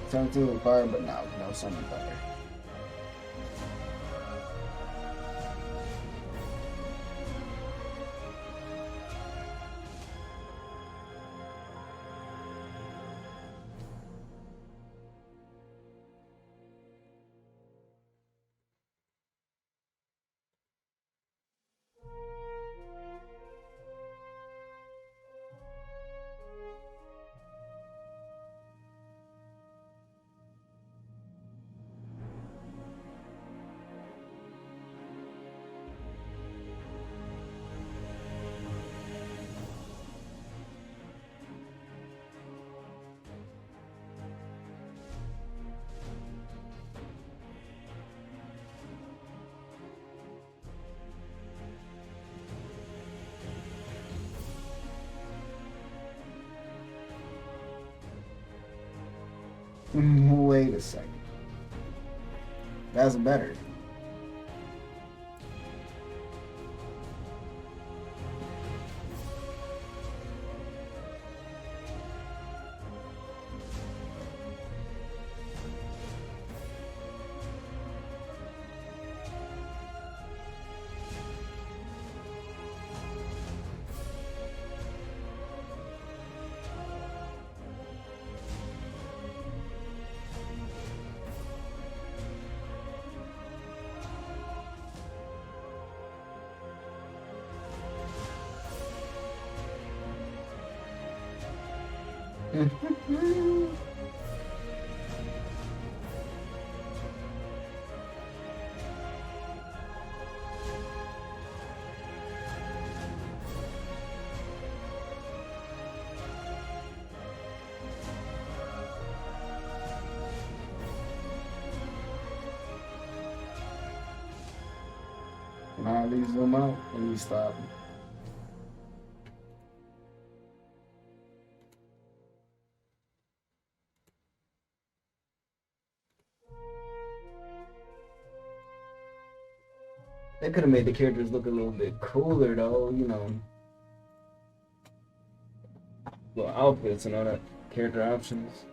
Turn to the fire, but no summon thunder. Wait a second. That's better. Now these zoom out and you stop. They could have made the characters look a little bit cooler though, you know. Little outfits and all that, character options.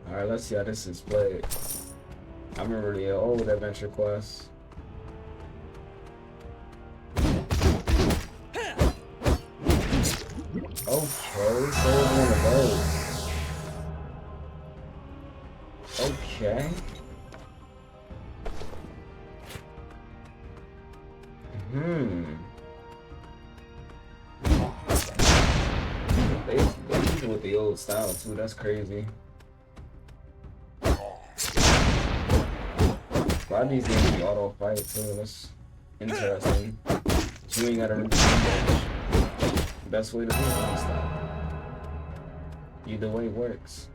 Alright, let's see how this is played. I remember the old Adventure Quest. Okay, so one of those. Okay. They with the old style too, that's crazy. A lot of these games be auto fight too, that's interesting. So you ain't gotta remember the best way to do it is stop. Either way works.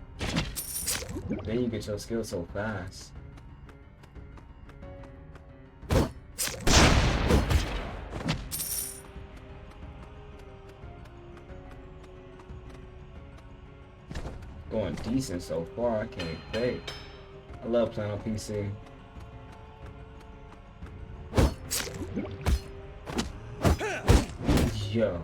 Then you get your skill so fast. Going decent so far, I can't fake. I love playing on PC. Yo.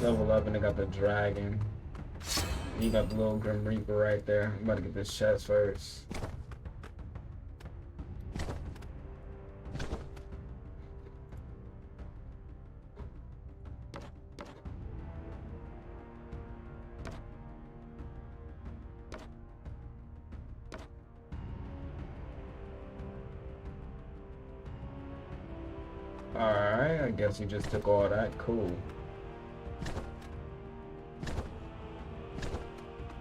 Level up and I got the dragon. You got the little Grim Reaper right there. I'm about to get this chest first. Alright, I guess you just took all that. Cool.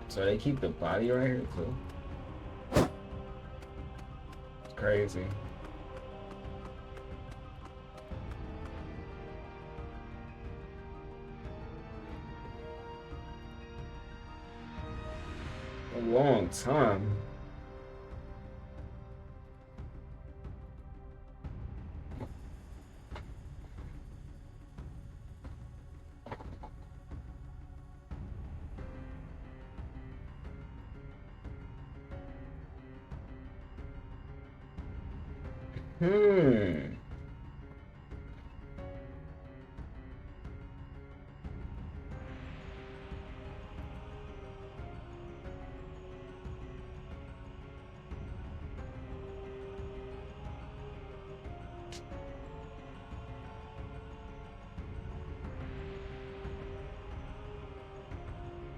So they keep the body right here too. It's crazy. long time. Hmm.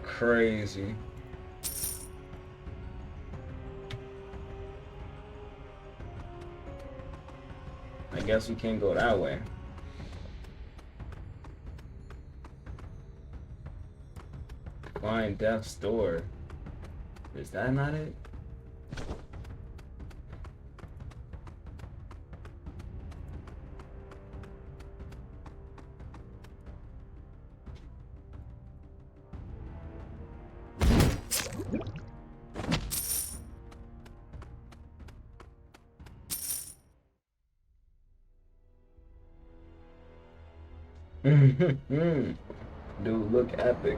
Crazy. I guess we can't go that way. Find Death's door. Is that not it? Dude, look epic.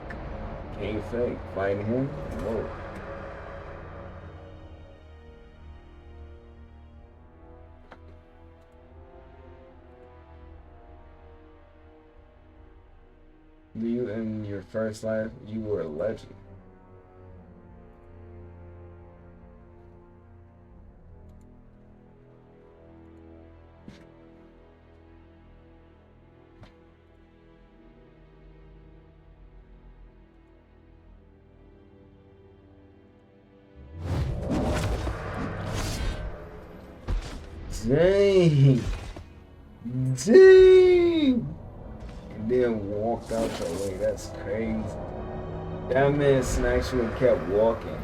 Can't fake. Find him? Whoa. You in your first life, you were a legend. Dang. Dang. And then walked out your way. That's crazy. That man snatched you and kept walking.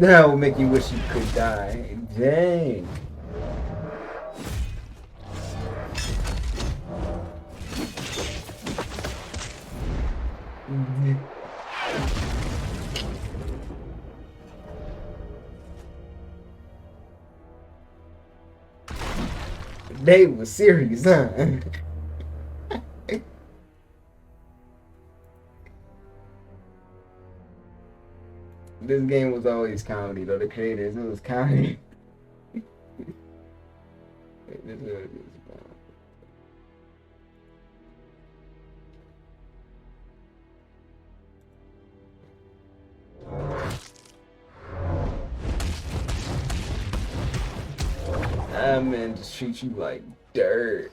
That will make you wish you could die. Dang. They was serious, huh? This game was always comedy, though. The creators, it was comedy. That man just treats you like dirt.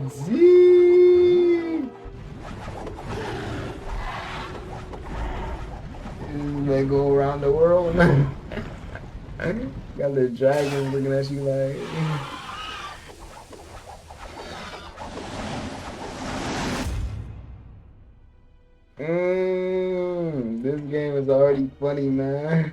Z. They go around the world. Got the dragons looking at you like. This game is already funny, man.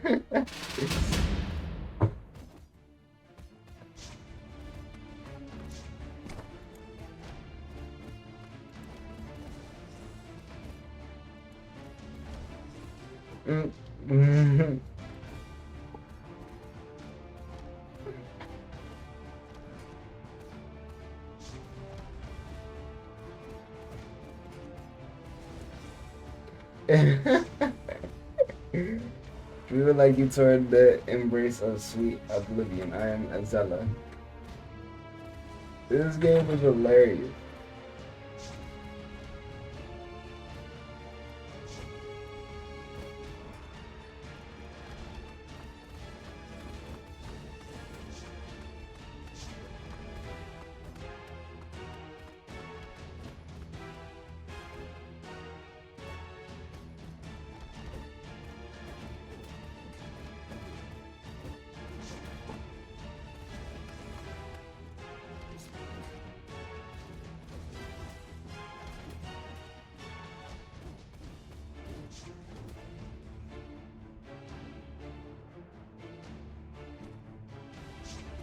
Feel like you toward the embrace of sweet oblivion. I am Azella. This game was hilarious.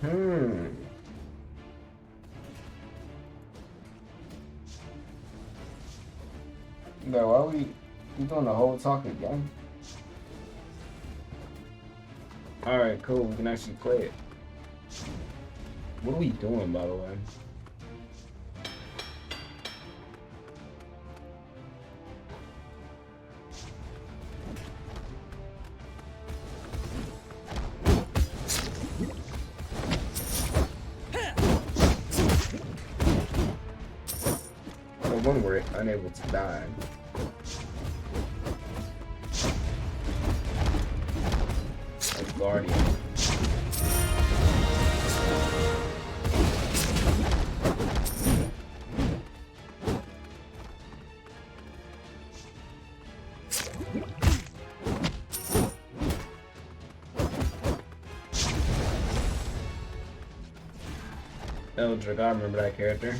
Hmm. Bro, why we doing the whole talk again? Alright, cool. We can actually play it. What are we doing, by the way? Well, one we're unable to die. Like Guardian. Eldrick, I remember that character.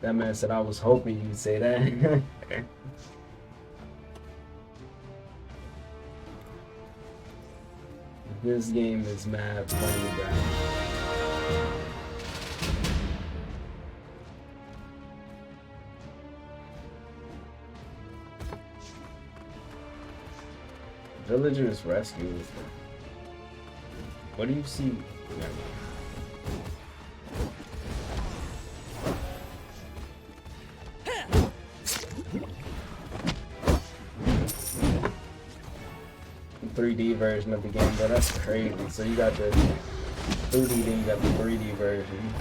That man said, I was hoping you'd say that. This game is mad funny, bro. Villagers rescue. What do you see? Never mind. 3D version of the game, but that's crazy. So you got the 2D, then you got the 3D version.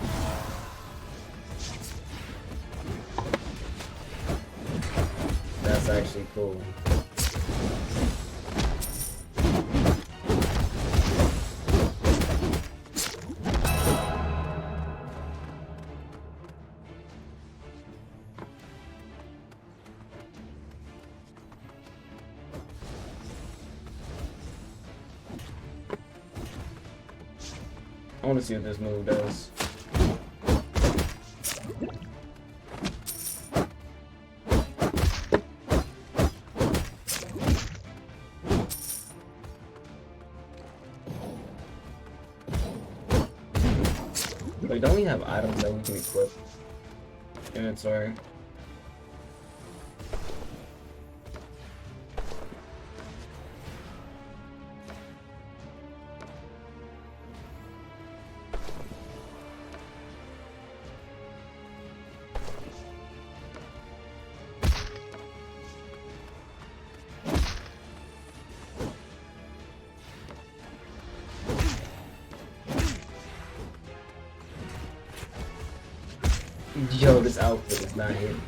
That's actually cool. I want to see what this move does. Wait, don't we have items that we can equip? Inventory. Yo, this outfit is not hitting.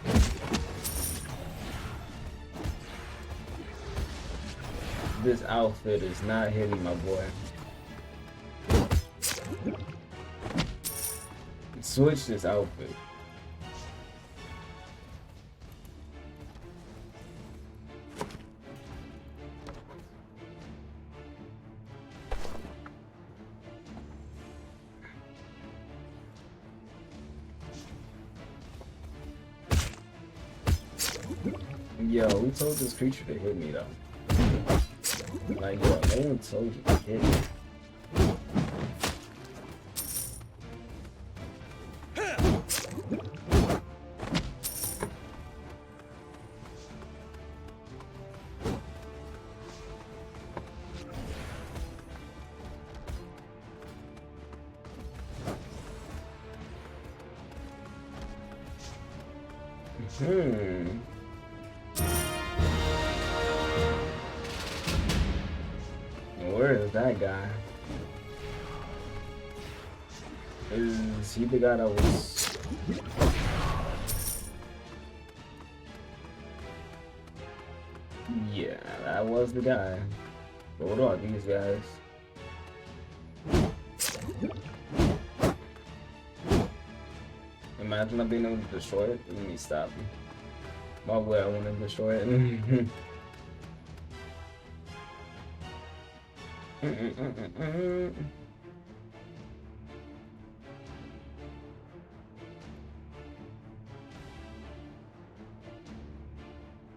This outfit is not hitting, my boy. Switch this outfit. Yo, who told this creature to hit me though? Like, yo, no one told you to hit me. Where is that guy? Is he the guy that was... That was the guy. But what about these guys? Imagine not being able to destroy it. Let me stop. Why would I want to destroy it?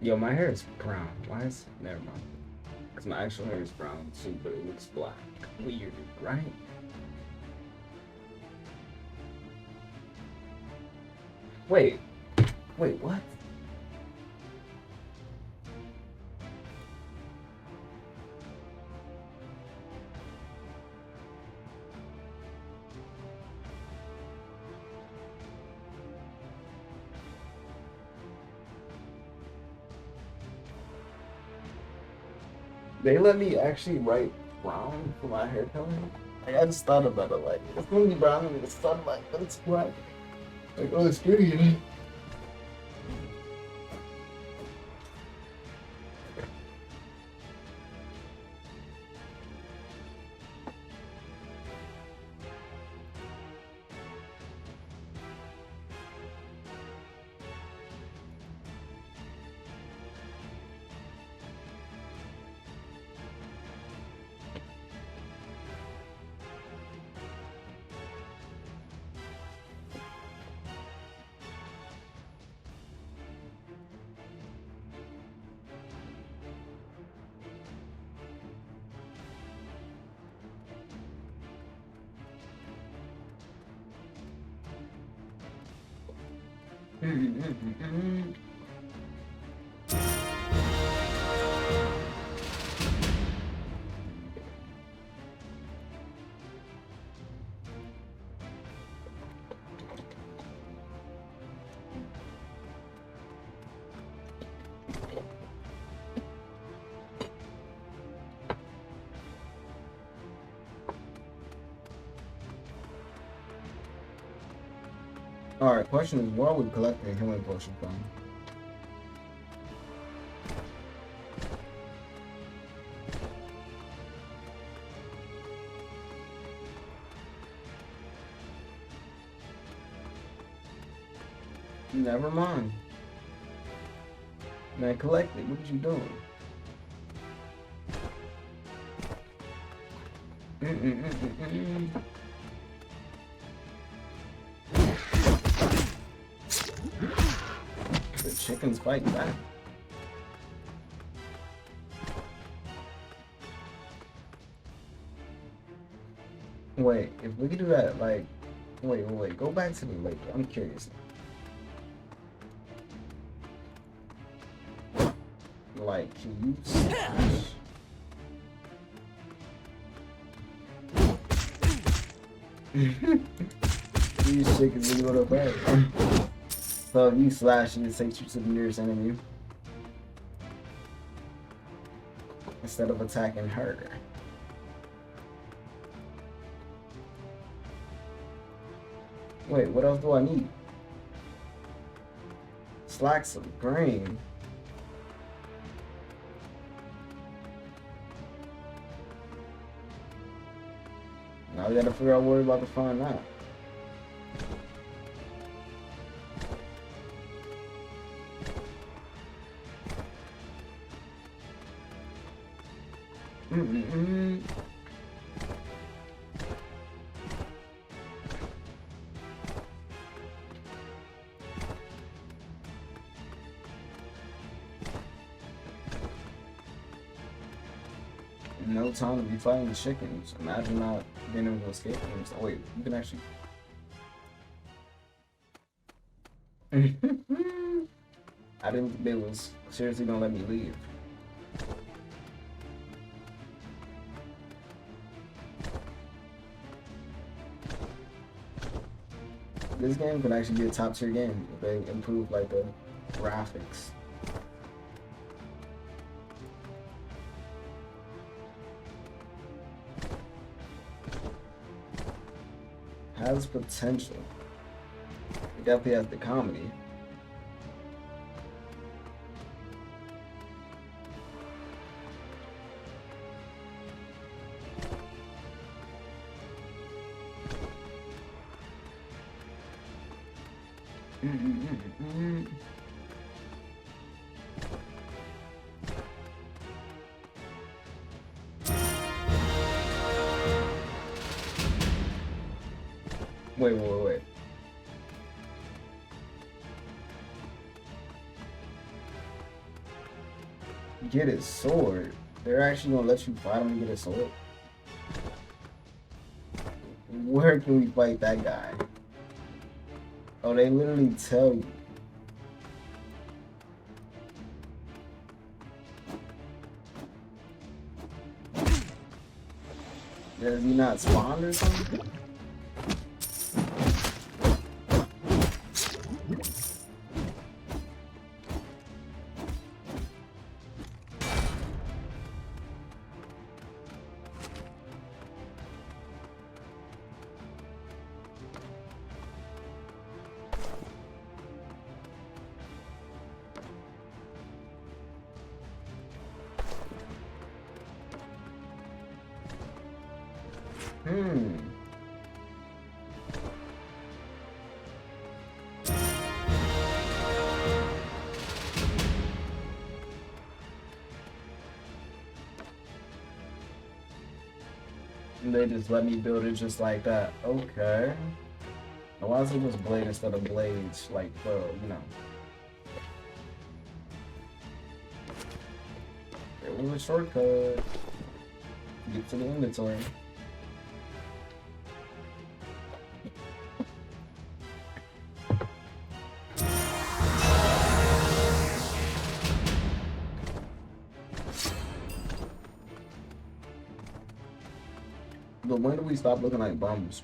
Yo, my hair is brown. Why is... Never mind. Because my actual hair is brown too, but it looks black. Weird, right? Wait, what? They let me actually write brown for my hair color? Like, I just thought about it, like, it's gonna be brown in the sunlight, but it's black. Like, oh, it's pretty. Alright, question is, where are we collecting a healing potion from? Never mind. Man, collect it. What are you doing? The chickens fight back. Wait, if we could do that, like, wait, go back to the lake. I'm curious. Like, can you slash? These chickens really go to fight. So if you slash, it takes you to the nearest enemy instead of attacking her. Wait, what else do I need? Slacks of grain. Now we gotta figure out what we're about to find out. No time to be fighting the chickens. Imagine not being able to escape them. So, wait, you can actually. I didn't think they was seriously gonna let me leave. This game could actually be a top tier game if they improve like the graphics. Has potential. It definitely has the comedy. Wait. Get his sword. They're actually gonna let you fight him and get his sword. Where can we fight that guy? Oh, they literally tell you. Does he not spawn or something? They just let me build it just like that. Okay. Now why is it just blade instead of blades? Like, bro, you know. There was a shortcut. Get to the inventory. But when do we stop looking like bums?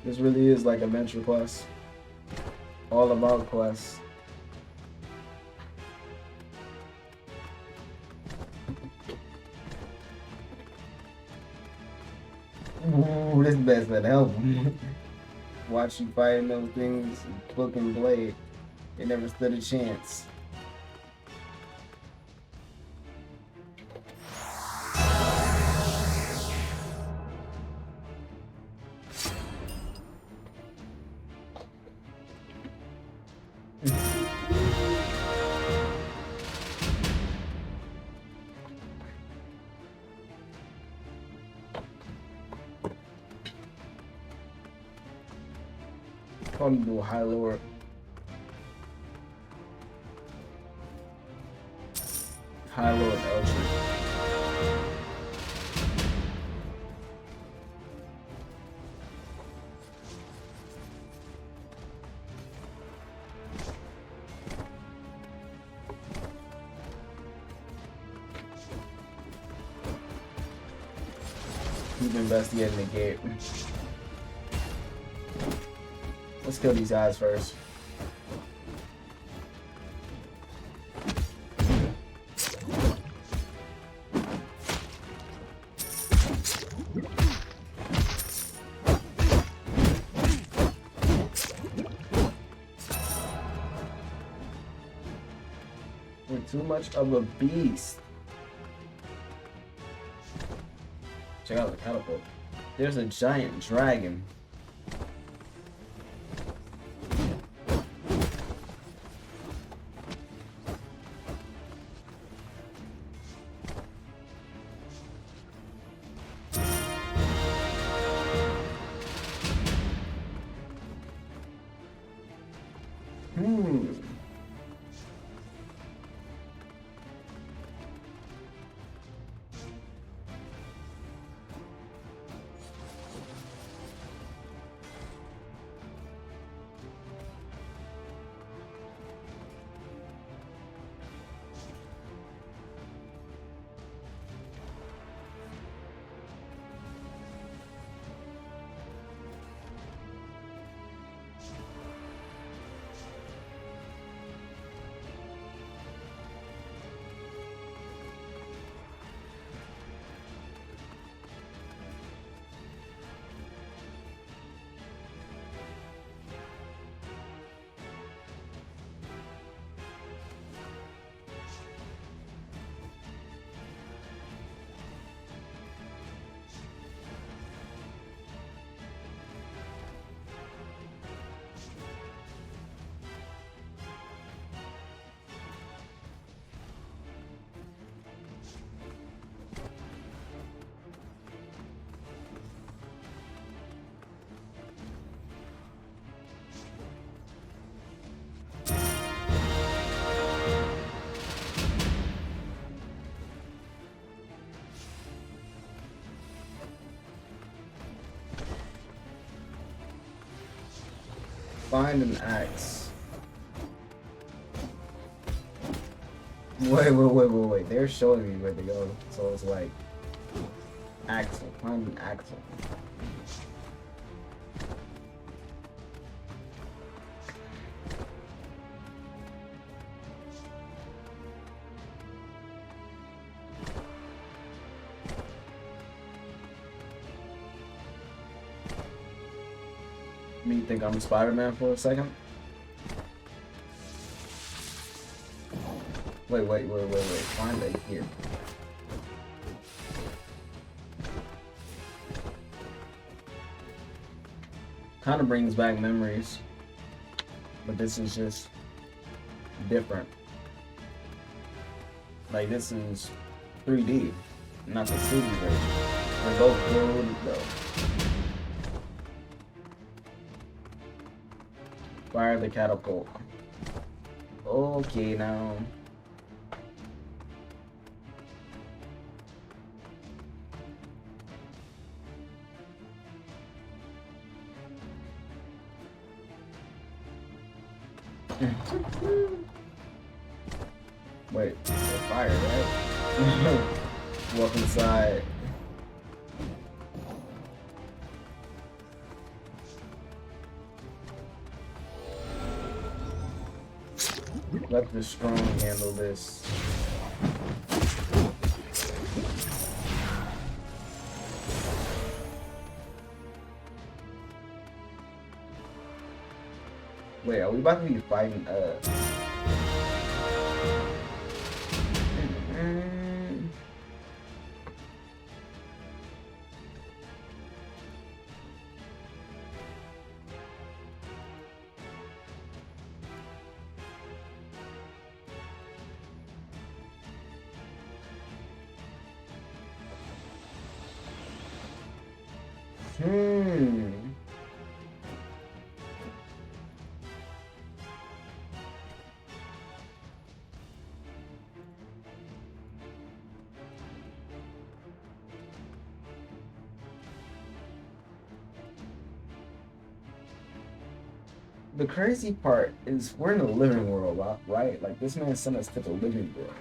This really is like adventure quest. All about quests. Ooh, this best that help. Watch you fighting those things, book and blade. They never stood a chance. Probably do a high lower. High lower L tree. Keep investigating the gate. Let's kill these guys first. We're too much of a beast. Check out the catapult. There's a giant dragon. Find an axe. Wait. They're showing me where to go. So it's like axle. Find an axle. Me think I'm Spider-Man for a second? Wait. Find it here. Kind of brings back memories, but this is just different. Like this is 3D, not the 2D version. They're both good though. Fire the catapult. Okay, now. Wait, fire, right? Walk inside. Let the strong handle this. Wait, are we about to be fighting The crazy part is we're in the living world, right? Like this man sent us to the living world.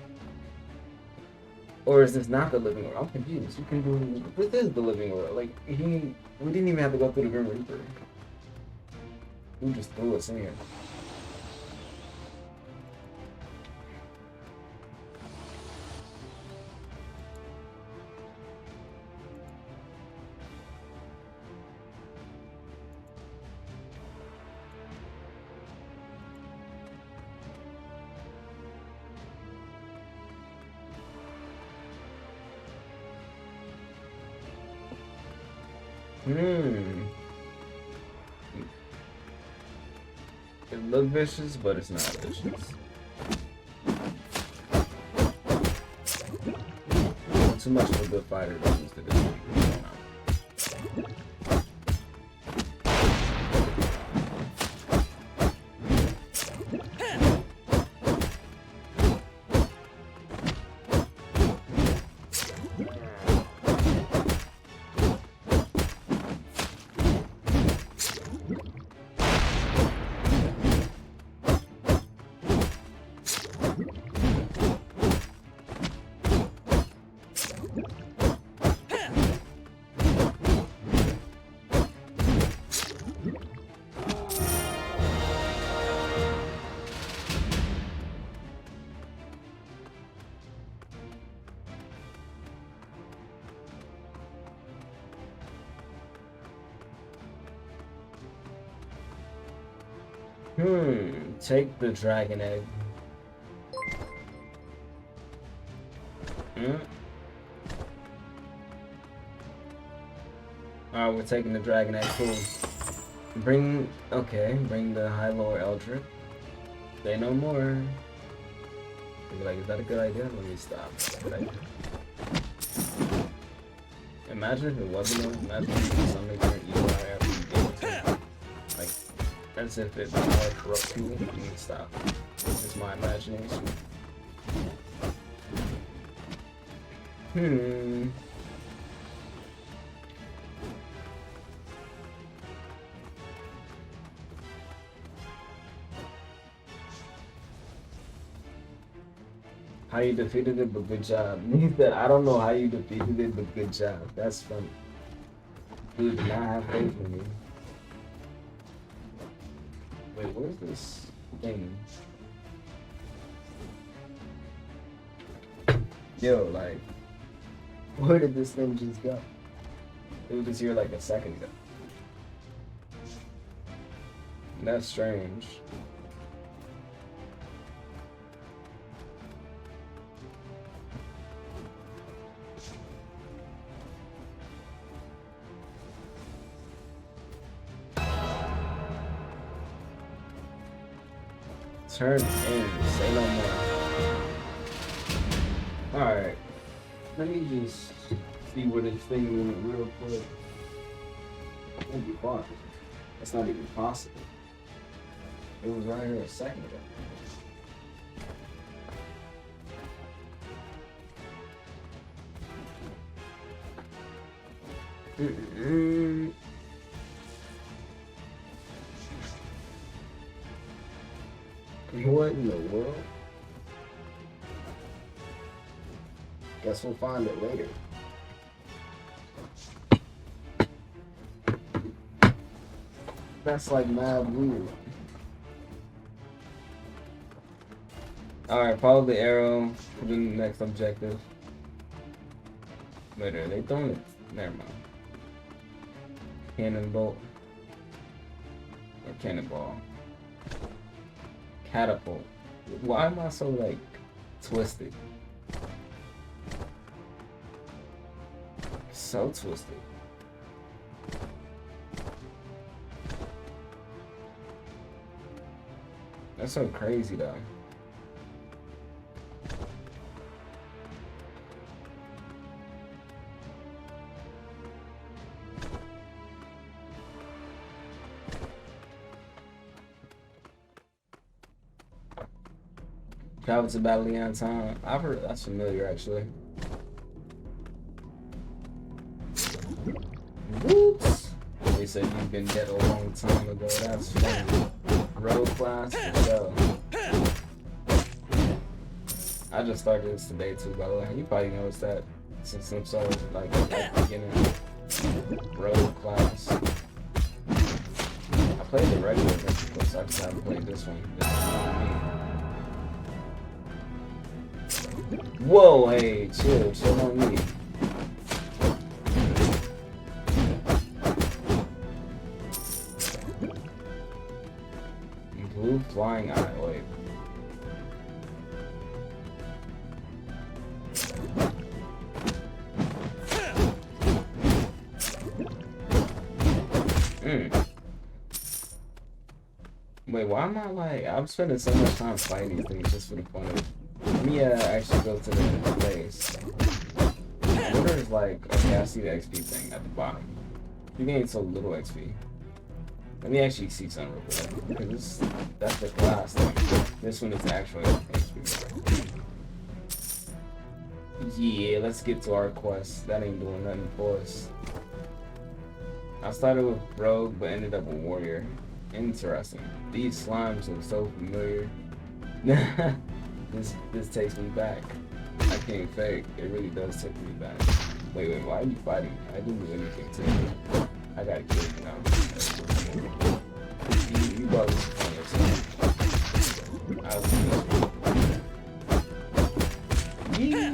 Or is this not the living world? I'm confused. You can do this is the living world. Like we didn't even have to go through the Grim Reaper. He just threw us in. It looks vicious, but it's not vicious. Too much of a good fighter that needs to do. Take the dragon egg. Alright, we're taking the dragon egg, cool. Bring the high lower Eldritch. Say no more. You'll be like, is that a good idea? Let me stop. Good idea. Imagine if it wasn't. Imagine if somebody turned evil after you gave it to them. Like, as if it more corrupt people. You need to stop. This is my imagination. How you defeated it, but good job. He said, I don't know how you defeated it, but good job. That's funny. Dude, did not have faith in me. Wait, where's this thing? Yo, like, where did this thing just go? It was just here like a second ago. That's strange. Turn in. Say no more. Alright. Let me just see where this thing went real quick. It won't be far. That's not even possible. It was right here a second ago. What in the world? Guess we'll find it later. That's like mad weird. Alright, follow the arrow to the next objective. Wait, are they throwing it? Never mind. Cannonball. Or cannonball. Catapult. Why am I so like twisted? So twisted. That's so crazy though. Travel to Battle on time. I've heard that's familiar actually. Whoops. They said you've been dead a long time ago. That's funny. Road class, so. I just started this today too, by the way. You probably noticed that since I'm so like beginning. Road class. I played the regular version, of course. I just haven't played this one. This is not me. Whoa, hey, chill on me. Blue flying eye, wait. Wait, why am I like, I'm spending so much time fighting these things just for the fun of it. Let me actually go to the place. I wonder if like, okay, I see the XP thing at the bottom. You gain so little XP. Let me actually see something real quick. Because that's the class thing. This one is the actual XP. Yeah, let's get to our quest. That ain't doing nothing for us. I started with Rogue, but ended up with Warrior. Interesting. These slimes look so familiar. This takes me back. I can't fake. It really does take me back. Wait, why are you fighting me? I didn't do anything to you. I gotta kill you now. You brought this upon yourself. I will kill you.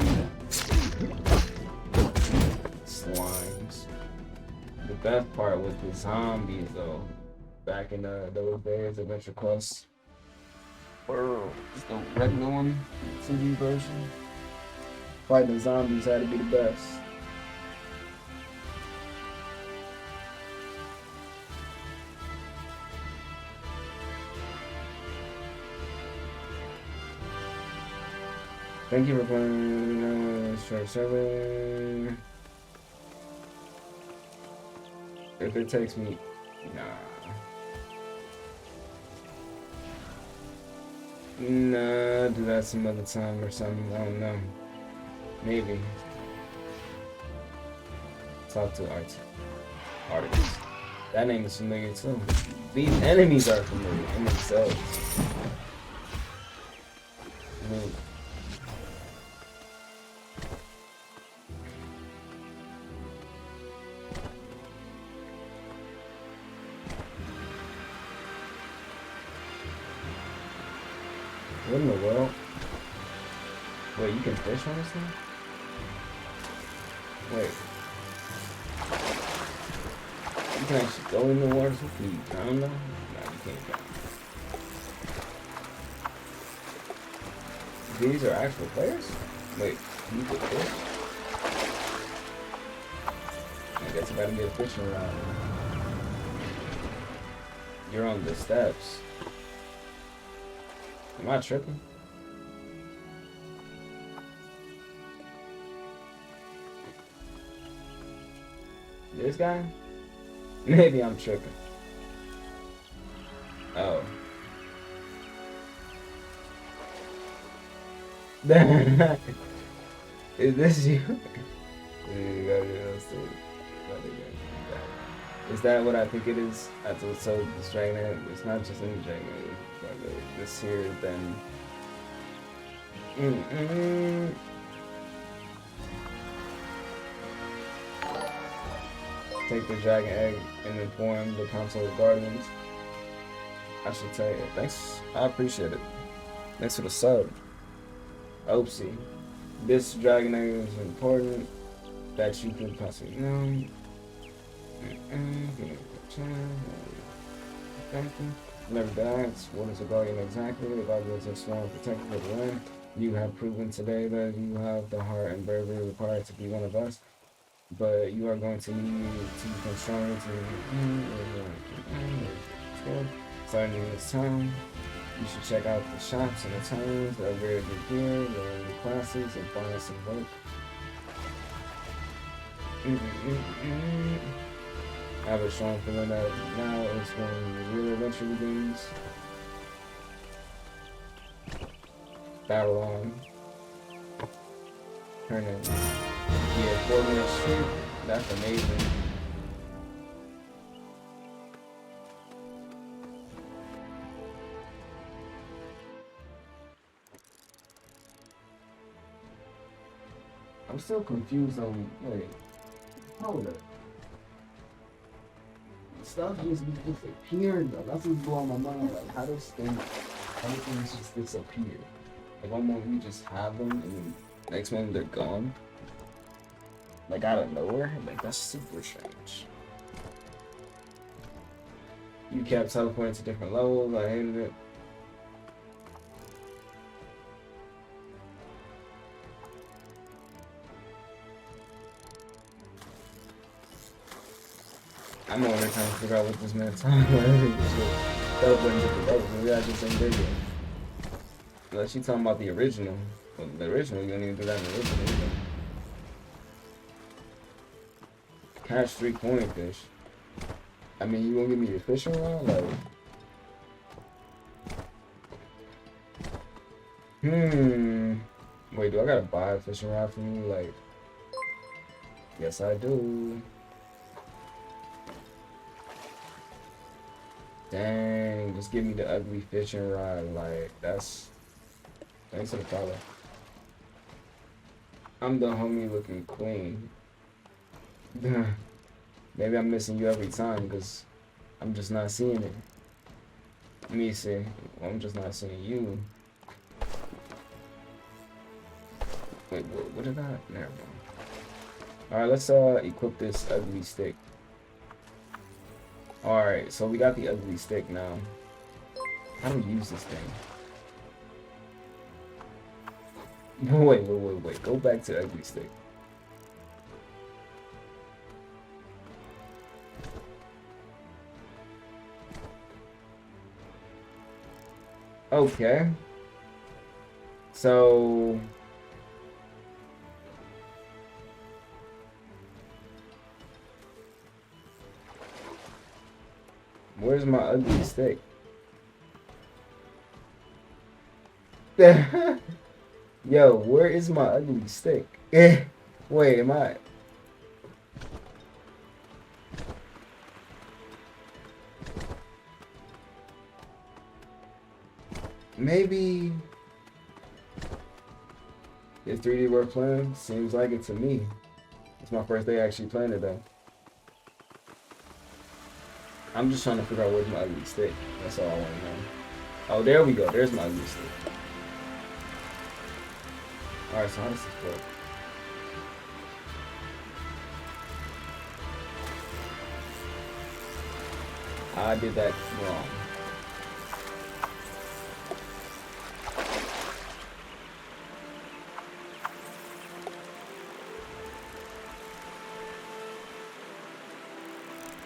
Slimes. The best part was the zombies though. Back in those days, Adventure Quest. Or just the regular one, CD version. Fighting the zombies had to be the best. Thank you for playing short server. If it takes me, nah. Nah, do that some other time or something. I don't know. Maybe. Talk to artists. That name is familiar too. These enemies are familiar in themselves. What in the world? Wait, you can fish on this thing? Wait. You can actually go in the water if you drown though? No, you can't drown. These are actual players? Wait, you can fish? I guess I gotta get a fishing rod. You're on the steps. Am I tripping? This guy? Maybe I'm tripping. Oh. Is this you? Is that what I think it is? That's what's so distracting. It's not just any dragon. This here, then. Take the dragon egg and inform the Council of Guardians. I should tell you. Thanks. I appreciate it. Thanks for the sub. Oopsie. This dragon egg is important that you could possibly know. Nevertheless, what is a guardian exactly? The guardians are sworn protector of the land. You have proven today that you have the heart and bravery required to be one of us. But you are going to need to become stronger to starting in this town. You should check out the shops and the towns that are very good gear, learn the classes, and find some work. I have a strong feeling that now is when the real adventure begins. Battle on. Turn it. Yeah, 4 minutes straight. That's amazing. I'm still confused on, wait, hold up. Stuff just disappeared though. That's what's blowing my mind. Like, how does things just disappear? Like, one moment we just have them, and then next moment they're gone. Like, out of nowhere. Like, that's super strange. You kept teleporting to different levels. I hated it. I'm over there trying to figure out what this man's talking about. We got this thing bigger. Unless you talking about the original. Well, the original, you don't even do that in the original either. Catch 3 coin fish. I mean, you gonna give me your fishing rod? Like. Wait, do I gotta buy a fishing rod from you? Like. Yes, I do. Dang, just give me the ugly fishing rod. Like, that's. Thanks for the follow. I'm the homie looking queen. Maybe I'm missing you every time because I'm just not seeing it. Let me see. Well, I'm just not seeing you. Wait, what did I? Never mind. Alright, let's equip this ugly stick. Alright, so we got the ugly stick now. How do we use this thing? Wait. Go back to ugly stick. Okay. So... where's my ugly stick? Yo, where is my ugly stick? Wait, am I? Maybe is 3D worth playing? Seems like it to me. It's my first day actually playing it though. I'm just trying to figure out where's my ugly stick. That's all I want to know. Oh, there we go. There's my ugly stick. Alright, so how does this work? I did that wrong.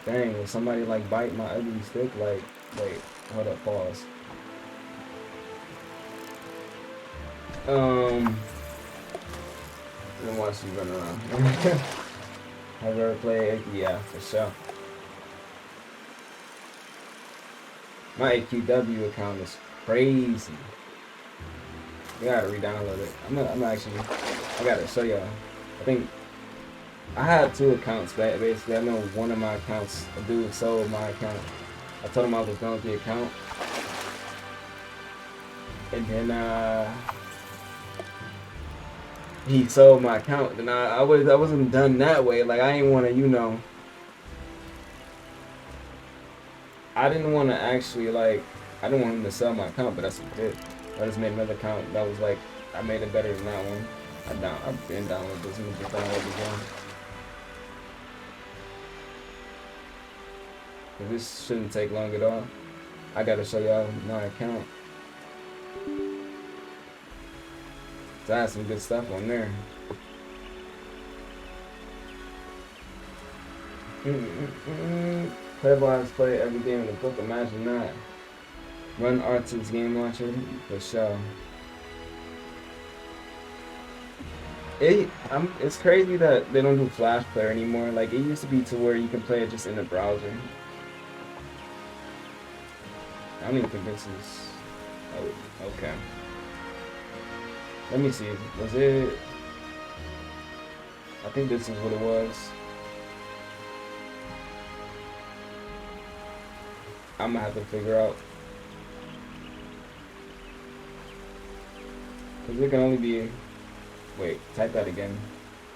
Dang, will somebody like bite my ugly stick? Like, wait, hold up, pause. Then watch you run around. Have you ever played? Yeah, for sure. My AQW account is crazy. You gotta re-download it. I'm actually, I gotta show y'all. I think I had 2 accounts, basically. I know one of my accounts, a dude sold my account. I told him I was done with the account. And then, he sold my account. And I wasn't done that way. Like, I didn't want to, you know, I didn't want to actually, like, I didn't want him to sell my account, but that's what he did. I just made another account that was like, I made it better than that one. I've been down with this. Let me just download it again. This shouldn't take long at all. I gotta show y'all my account. So I had some good stuff on there. Playable play every game in the book. Imagine that. Run Artist's game launcher for sure. It's crazy that they don't do Flash Player anymore. Like, it used to be to where you can play it just in the browser. I don't even think this is... Oh, okay. Let me see. Was it... I think this is what it was. I'm gonna have to figure out. Because it can only be... Wait, type that again.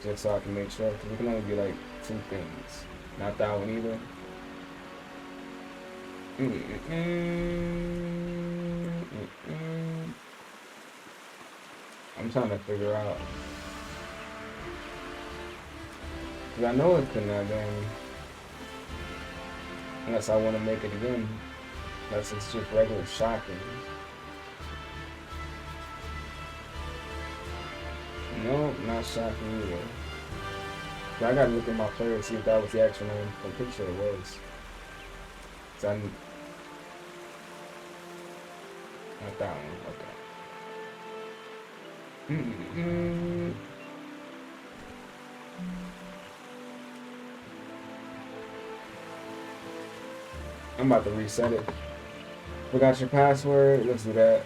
Just so I can make sure. Because it can only be like 2 things. Not that one either. I'm trying to figure out. Because I know it couldn't have been. Unless I want to make it again. Unless it's just regular shocking. No, not shocking either. But I gotta look at my player to see if that was the actual name. I'm pretty sure it was. So not that one, okay. I'm about to reset it. Forgot your password? Let's do that.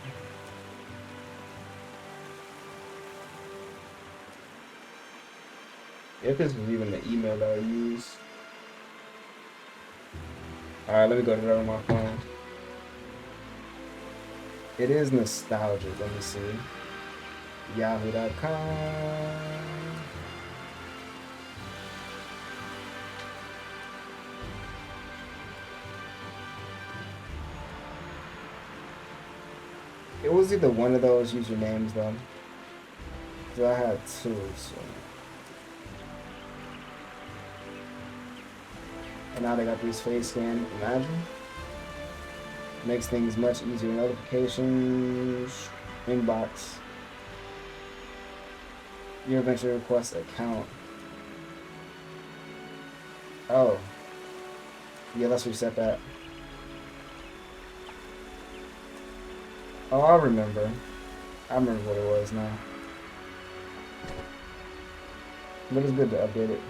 If this was even the email that I use. Alright, let me go to that on my phone. It is nostalgic. Let me see. Yahoo.com. It was either one of those usernames though. So I had 2, so. And now they got these face scan. Imagine. Makes things much easier. Notifications. Inbox. Your eventual request account. Oh. Yeah, let's reset that. Oh, I remember. I remember what it was now. But it's good to update it.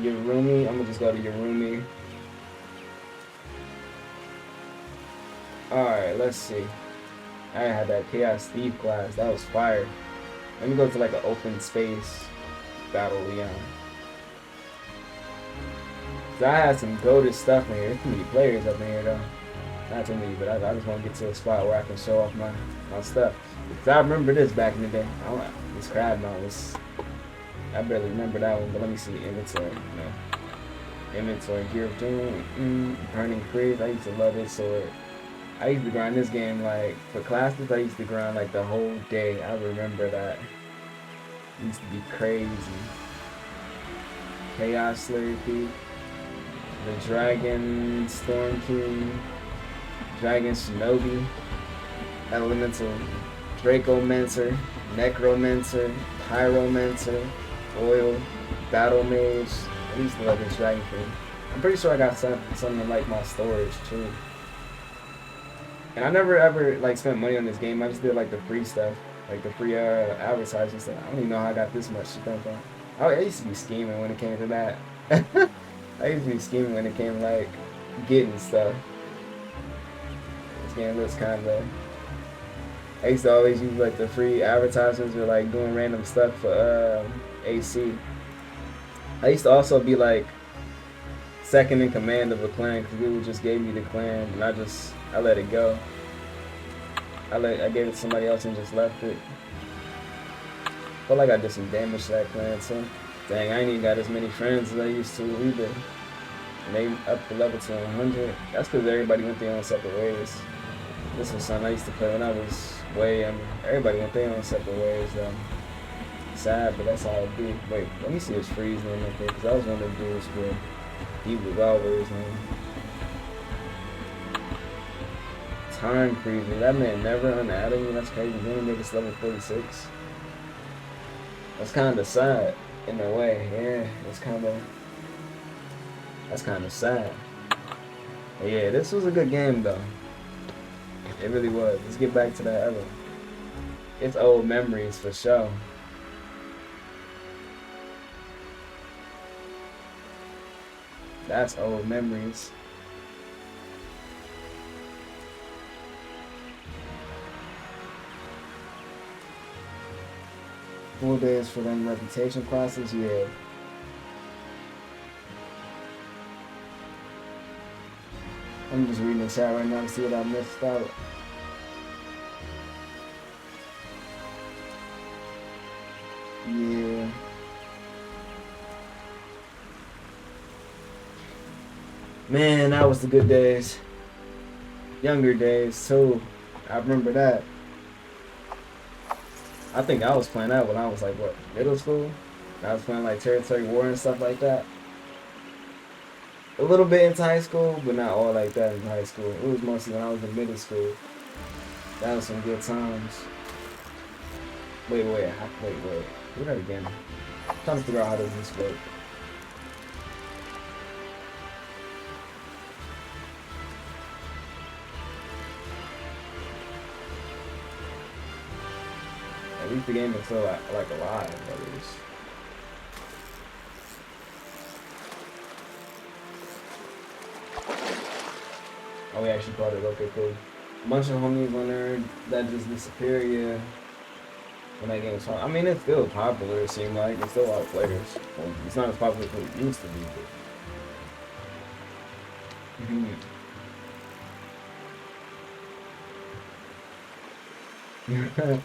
Yorumi, I'm gonna just go to Yorumi. Alright, let's see. I had that Chaos Thief class, that was fire. Let me go to like an open space battle, yeah. So I had some goated stuff in here. There's too many players up in here though. Not too many, but I just want to get to a spot where I can show off my stuff. Because I remember this back in the day. This crab mount was... I barely remember that one, but let me see. Inventory. No. Inventory, Gear of Doom, Burning Creed. I used to love this sword. I used to grind this game like for classes. I used to grind like the whole day. I remember that. It used to be crazy. Chaos Slayer Thief, the Dragon Storm King, Dragon Shinobi, Elemental Dracomancer, Necromancer, Pyromancer, Oil, Battle Mage. I used to love this Dragon King. I'm pretty sure I got something like my storage too. And I never ever like spent money on this game. I just did like the free stuff, like the free advertising stuff. I don't even know how I got this much to spend on. I used to be scheming when it came to that. I used to be scheming when it came to like getting stuff. This game looks kind of. I used to always use like the free advertisements or like doing random stuff for AC. I used to also be like second in command of a clan because people just gave me the clan and I let it go. I gave it to somebody else and just left it. Felt like I did some damage to that clan too. Dang, I ain't even got as many friends as I used to either. And they upped the level to 100. That's because everybody went their own separate ways. This was something I used to play when I was way younger. Everybody went their own separate ways. Sad, but that's how it be. Wait, let me see his freeze name up there because I was one of the dudes where he was always Time freezer. That man never unadded me. That's crazy. He only made this level 46. That's kind of sad in a way. Yeah, that's kind of sad. But yeah, this was a good game though. It really was. Let's get back to that era. It's old memories for sure. That's old memories. Full days for them reputation classes, yeah. I'm just reading the chat right now to see what I missed out. Yeah. Man, that was the good days. Younger days too. I remember that. I think I was playing that when I was like, what, middle school? I was playing like Territory War and stuff like that. A little bit into high school, but not all like that in high school. It was mostly when I was in middle school. That was some good times. Wait. Do that again. I'm trying to figure out how does this work. At least the game is still like alive, at least. Oh, we actually bought it. Okay, cool. A bunch of homies on there that just disappeared, yeah. When that game was I mean, it's still popular, it seemed like. There's still a lot of players. Well, it's not as popular as it used to be, but...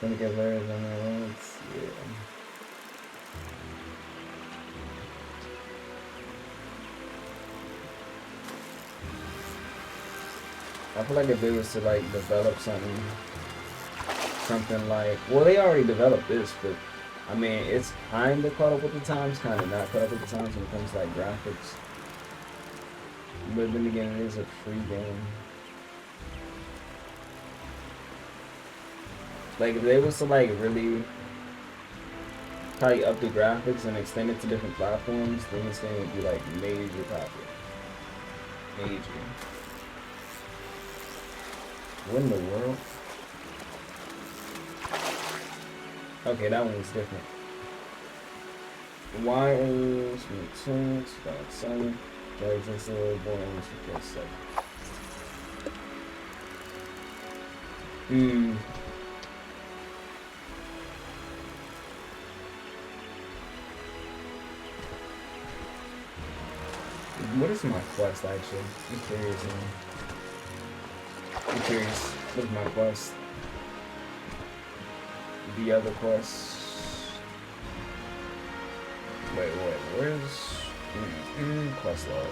Gonna get players on their own, yeah. I feel like if they was to like develop something like, well, they already developed this, but I mean, it's kind of caught up with the times, kind of not caught up with the times when it comes to like graphics. But then again, it is a free game. Like, if they was to like really probably up the graphics and extend it to different platforms, then this game would be like major popular. Major. What in the world? Okay, that one's different. Wires, mechanics, about 7. Drugs and still born for 7. What is my quest actually? I'm curious, man. I'm curious. What is my quest? The other quest. Wait, where's Quest log.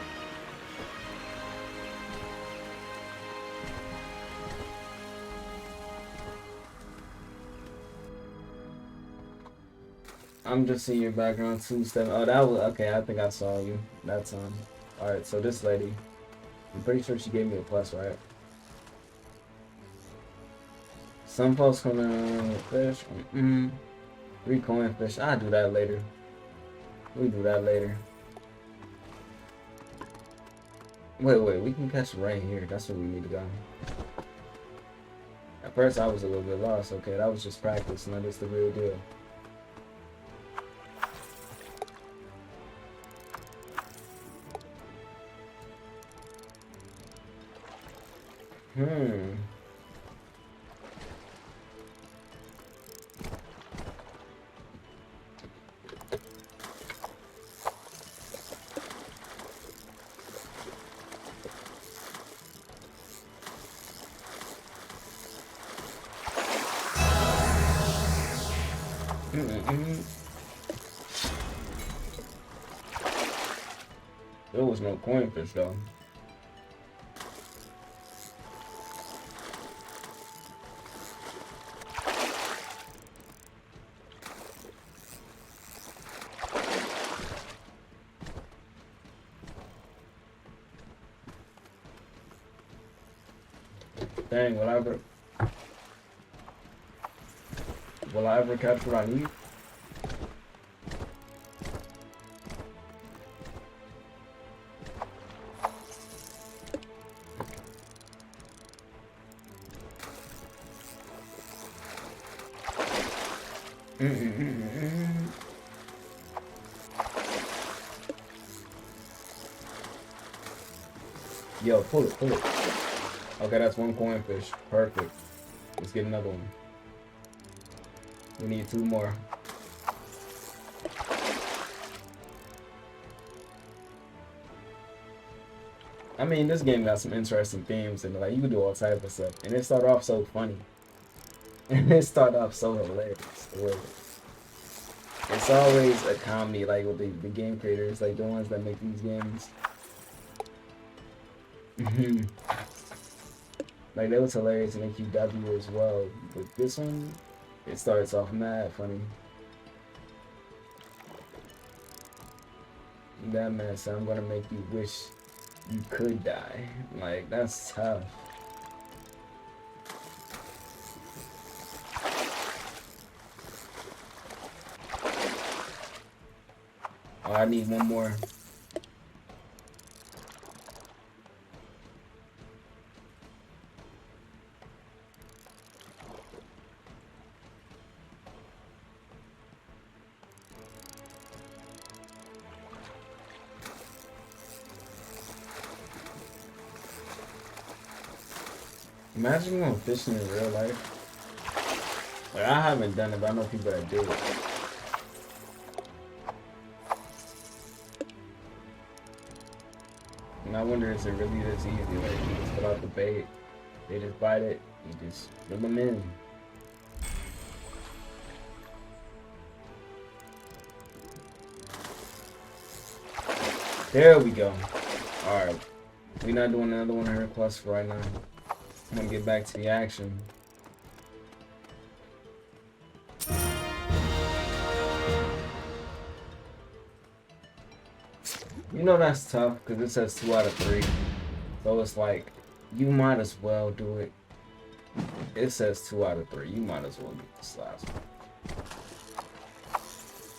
I'm just seeing your background 2-7. Oh, that was okay. I think I saw you that time. All right, so this lady, I'm pretty sure she gave me a quest, right? Some folks come in with fish. 3 coin fish. I'll do that later. We do that later. Wait. We can catch it right here. That's where we need to go. At first, I was a little bit lost. Okay, that was just practice. Now this the real deal. There was no coin fish though. Dang, will I ever catch what I need? Yo, pull it. Okay, that's 1 coin fish. Perfect. Let's get another one. We need 2 more. I mean, this game got some interesting themes and like you can do all types of stuff. And it started off so funny. And it started off so hilarious. It's always a comedy, like with the game creators, like the ones that make these games. Like that was hilarious in AQW as well. But this one, it starts off mad funny. That man said, I'm gonna make you wish you could die. Like, that's tough. Oh, I need 1 more. Imagine going fishing in real life. Like, I haven't done it, but I know people that do it. And I wonder, is it really this easy? Like, you just put out the bait, they just bite it, you just reel them in. There we go. Alright. We're not doing another one of her quests for right now. I'm gonna get back to the action. You know that's tough because it says 2 out of 3. So it's like, you might as well do it. It says 2 out of 3. You might as well get this last one.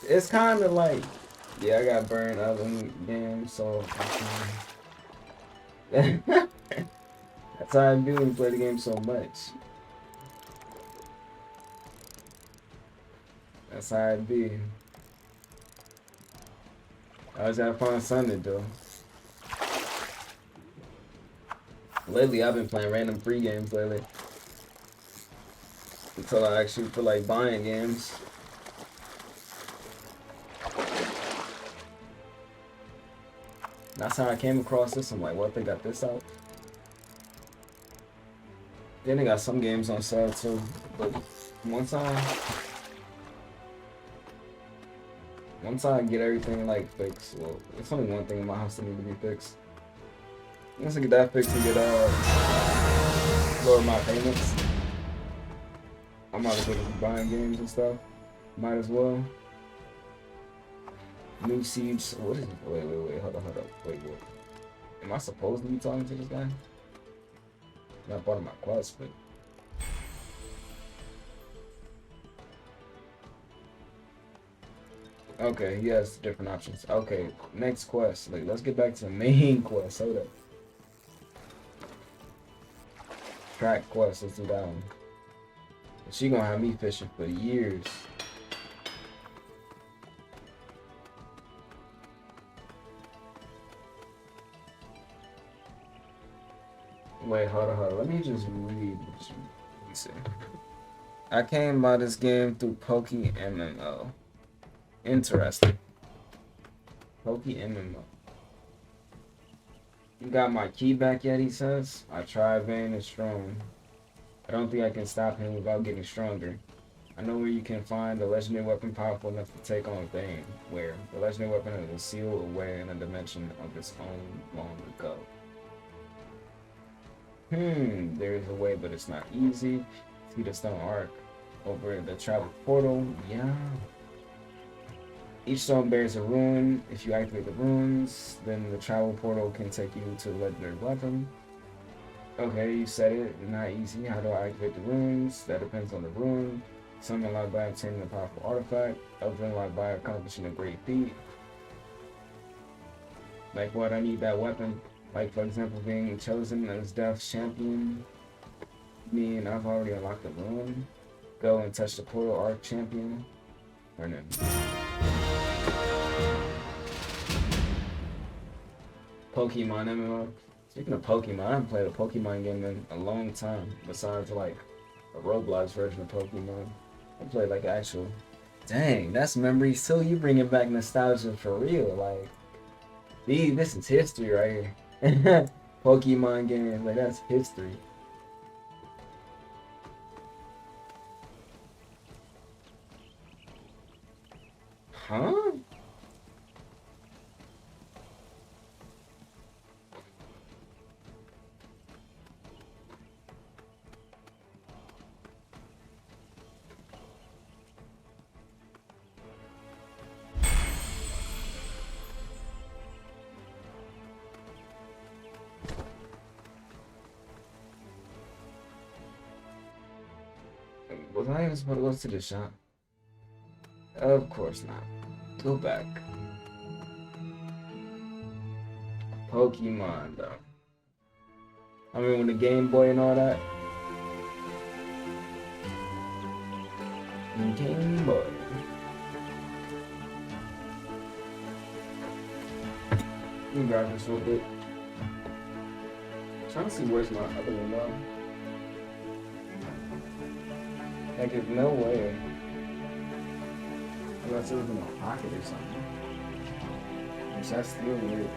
It's kind of like, yeah, I got burned other games, so that's how I do when you play the game so much. That's how it be. I always gotta find something to do. Lately, I've been playing random free games lately. Until I actually feel like buying games. That's how I came across this. I'm like, what, they got this out? Then they got some games on sale too. But once Once I get everything like fixed, well, it's only one thing in my house that need to be fixed. Once I get that fixed and get lower my payments, I'm out of good at buying games and stuff. Might as well. New Siege. What is it? Wait, hold up. Wait, what? Am I supposed to be talking to this guy? Not part of my quest, but. Okay, he has different options. Okay, next quest. Like, let's get back to the main quest. Hold up. Track quest. Let's do that one. She gonna have me fishing for years. Wait, hold on. Let me just read. Let me see. I came by this game through Poke MMO. Interesting. Poke MMO. You got my key back yet, he says? I tried vain and strong. I don't think I can stop him without getting stronger. I know where you can find a legendary weapon powerful enough to take on Vayne. Where? The legendary weapon is sealed away in a dimension of its own long ago. There is a way, but it's not easy. See the stone arc over the travel portal. Yeah. Each stone bears a rune. If you activate the runes, then the travel portal can take you to the legendary weapon. Okay, you said it. Not easy. How do I activate the runes? That depends on the rune. Some unlocked by obtaining a powerful artifact. Others unlocked by accomplishing a great feat. Like what? I need that weapon. Like, for example, being chosen as Death's champion. Meaning I've already unlocked the rune. Go and touch the portal arc champion. Or no. Pokemon MMO. Speaking of Pokemon, I haven't played a Pokemon game in a long time. Besides, like, a Roblox version of Pokemon. I played, like, actual... Dang, that's memories too. You bringing back nostalgia for real. Like, this is history right here. Pokemon games, like, that's history. Huh? Was I even supposed to go to the shop? Of course not. Go back. Pokemon, though. I mean, when the Game Boy and all that. Game Boy. Let me grab this real quick. Trying to see where's my other one now. Like, there's no way. Unless it was in my pocket or something. Which that's still weird.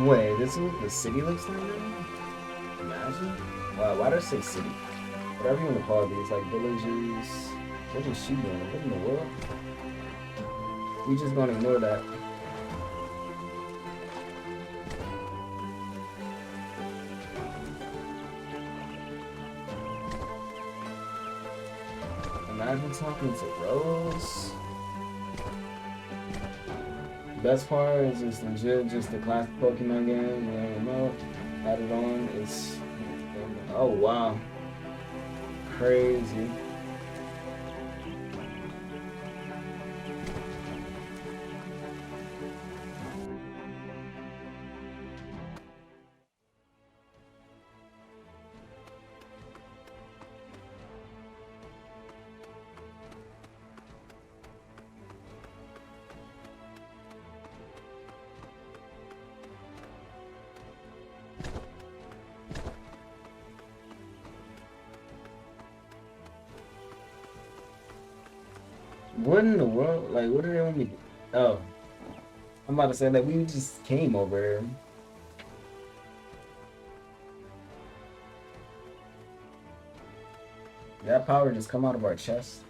Wait, this is what the city looks like now? Imagine? Wow, why did I say city? Whatever you want to call these, like villages. What is she doing? What in the world? We just gonna ignore that. Imagine talking to Rose. Best part is it's legit just the classic Pokemon game. You don't know. Added on is. Oh wow. Crazy. What in the world? Like, what do they want me to do? Oh, I'm about to say that we just came over here. That power just come out of our chest.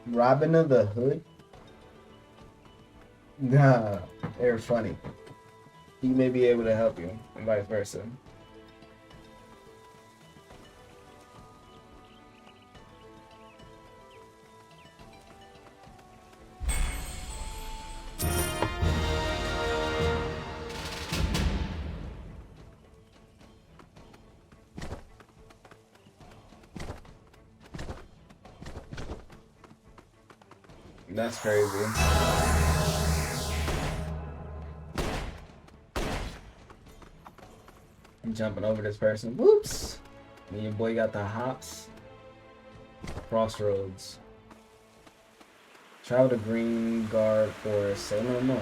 Robin of the Hood? Nah, they're funny. He may be able to help you, and vice versa. That's crazy. I'm jumping over this person. Whoops! And your boy got the hops. Crossroads. Travel to Green Guard Forest. Say no more.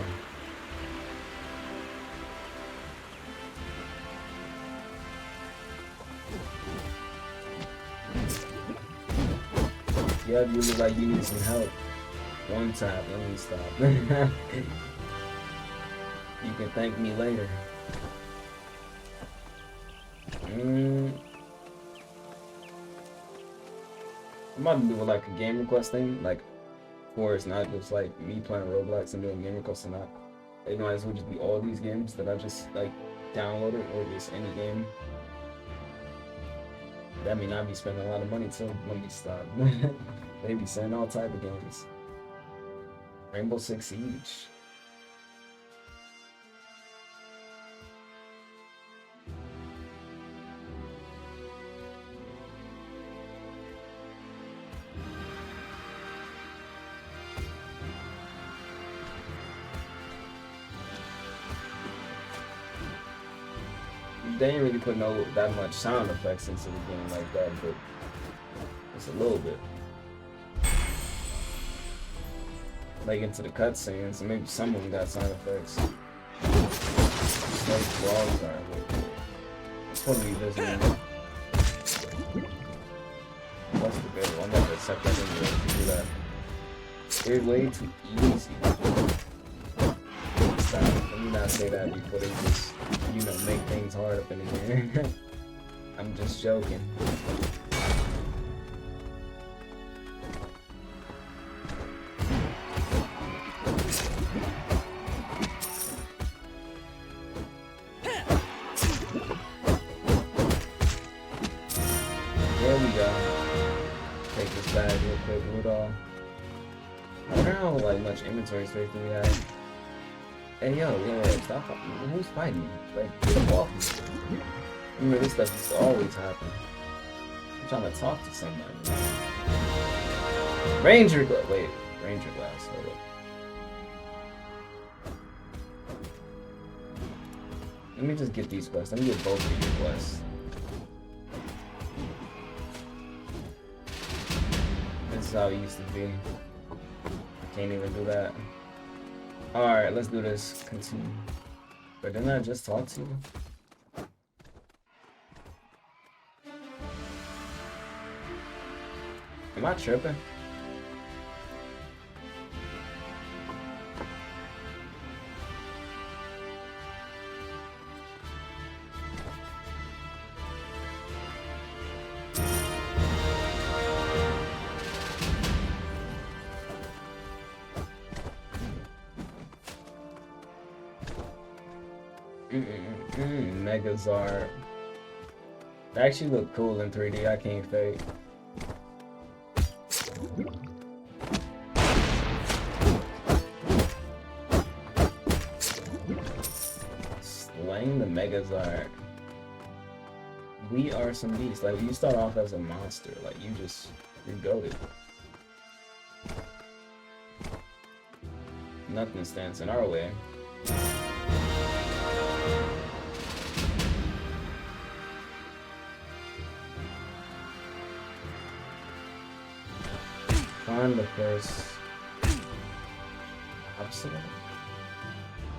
Yeah, you look like you need some help. One tap, let me stop. You can thank me later. I'm about to do like a game request thing, like, for it's not just like me playing Roblox and doing game requests and not. It might as well just be all these games that I just like downloaded, or just any game. That mean I'd be spending a lot of money too. Let me stop. They be saying all type of games. Rainbow Six Siege. They ain't really put that much sound effects into the game like that, but it's a little bit. Like into the cutscenes, so maybe some of them got sound effects. Like vlogs are. It's gonna be visiting. What's the good one? I'm not gonna accept that anyway if you do that. It's way too easy. Stop. Let me not say that before they just, you know, make things hard up in here. I'm just joking. There we go. Take this bag real quick, Rudolph. I wonder how like much inventory space do we have. Hey yo, stop fighting. Who's fighting? Like, get them off me. Remember, this stuff used to always happen. I'm trying to talk to somebody. Ranger glass. Wait, Ranger glass. Hold up. Let me just get these quests. Let me get both of your quests. This is how it used to be. Can't even do that. Alright, let's do this. Continue. But didn't I just talk to you? Am I tripping? Megazard. They actually look cool in 3D. I can't fake. Slaying the Megazard. We are some beasts. Like, you start off as a monster. Like, you're goated. Nothing stands in our way. Find the first. absolute.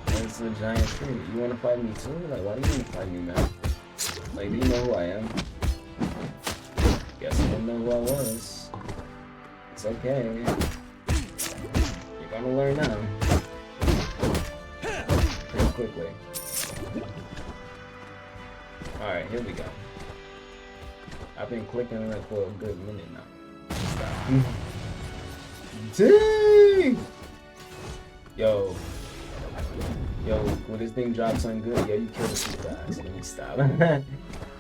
It's a giant tree. You wanna fight me too? Like, why do you wanna fight me, man? Like, do you know who I am? Guess I didn't know who I was. It's okay. You're gonna learn now. Pretty quickly. Alright, here we go. I've been clicking on it for a good minute now. Stop. Dang! Yo, when this thing drops something good, yo, you kill the two guys. Let me stop. I'm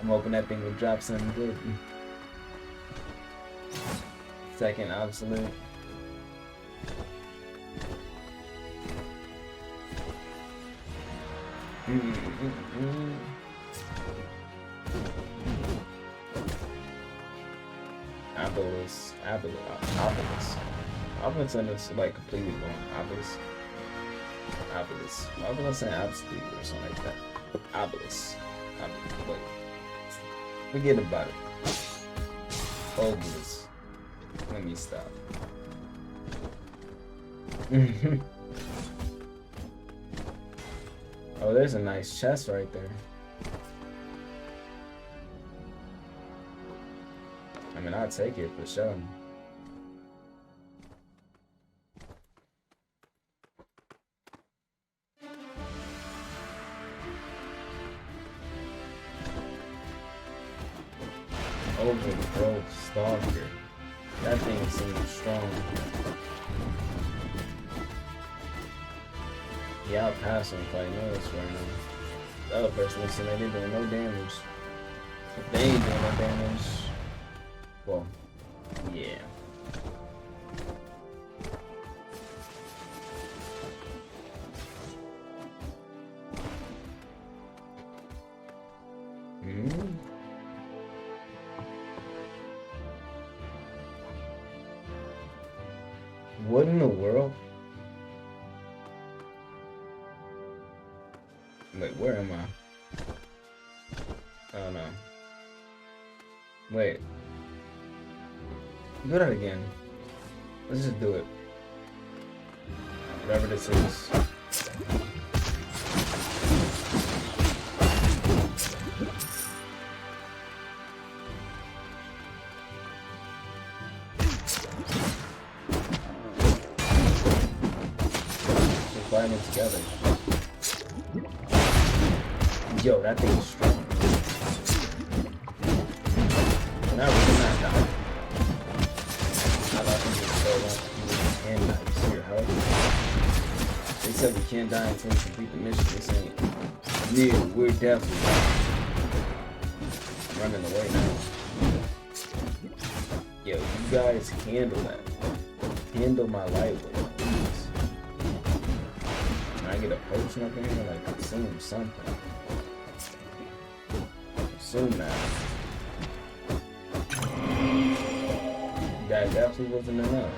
hoping that thing will drop something good. Second absolute. Obelisk. Is like completely wrong. Obelisk. Why was I saying absolute or something like that? Obelisk. Wait. Forget about it. Obelisk. Let me stop. Oh, there's a nice chest right there. I mean, I'll take it for sure. Overgrowth Stalker. That thing seems strong. Yeah, I'll pass on if I know this right now. The other person looks like they're doing no damage. If they ain't doing no damage, well, yeah. What in the world? Wait, where am I? Oh no. Wait. Do that again. Let's just do it. Whatever this is. Fighting together. Yo, that thing is strong. Now we cannot die. I thought we could go on. You can die. You see your health. They said we can't die until we complete the mission. They saying, yeah, we're definitely running away now. Yo, you guys handle that. Handle my lightweight. I get a potion up here, like consume something. Consume that. That definitely wasn't enough.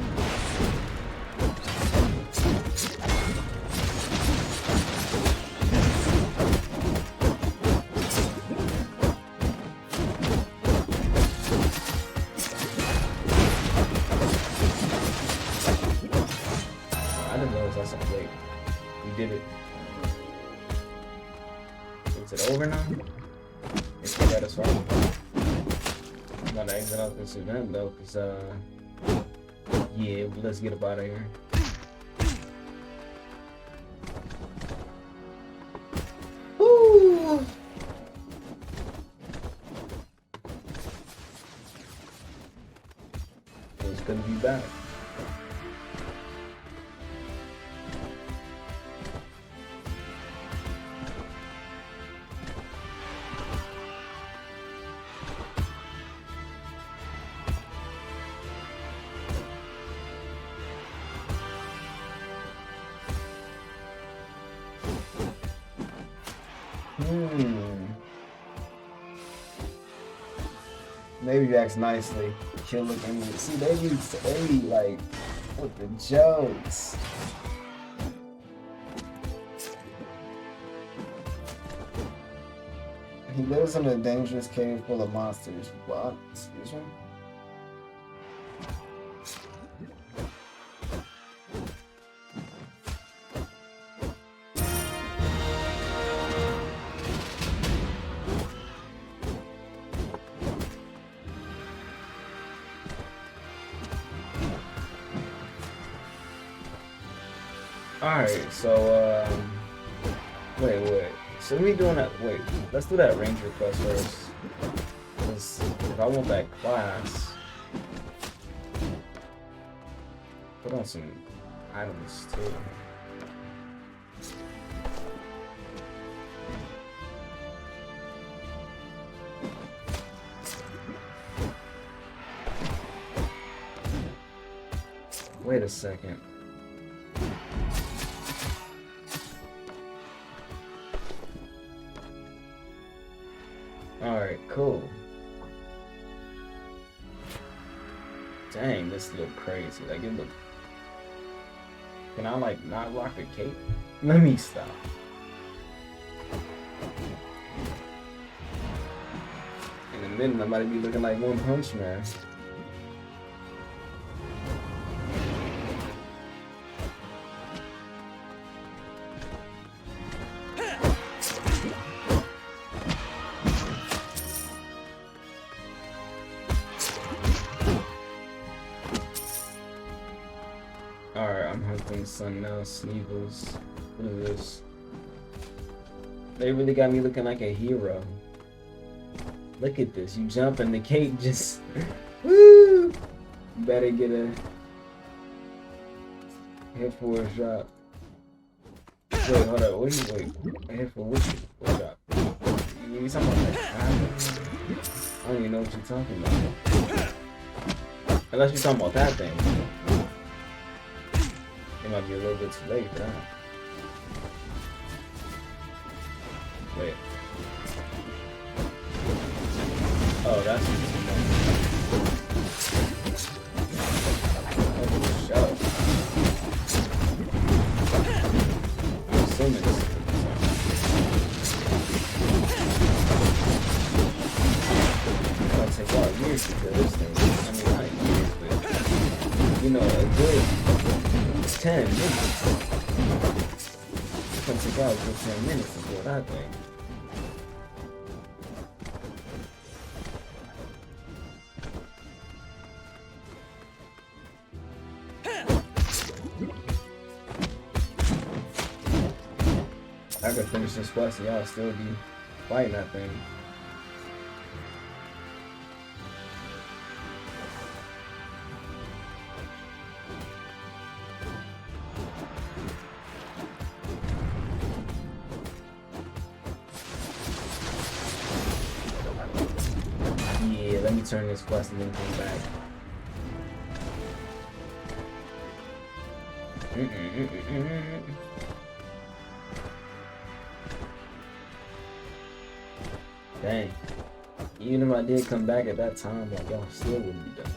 I didn't know that's a plate. We did it. Is it over now? It's satisfying. I'm about to exit out this event though, cause yeah, let's get up out of here. Woo! It's good to be back. Maybe Jack's nicely. She'll look at me. See, they be like with the jokes. He lives in a dangerous cave full of monsters. What? Excuse me? Alright, so, wait. So we doing that, wait, let's do that ranger quest first. Because if I want that class, put on some items too. Wait a second. Alright, cool. Dang, this look crazy. Like, it look... Can I, like, not lock the cape? Let me stop. In a minute, I might be looking like One Punch Man. Alright, I'm hunting something else. Sneevils. What is this? They really got me looking like a hero. Look at this. You jump and the cape just... Woo! Better get a... hit for a shot. Wait, hold up. What do you... Wait. A hit for what shot? You talking about that? I don't even know what you're talking about. Unless you're talking about that thing. It might be a little bit too late for that. Wait. Oh, that's what it's about. I'm assuming this is gonna take all years to kill this thing. I mean, not years, but you know, a good 10 minutes. It's gonna take out a good 10 minutes to kill that thing. I could finish this quest and y'all still be fighting that thing. Yeah, let me turn this quest and then come back. Dang. Even if I did come back at that time, like, y'all still wouldn't be done.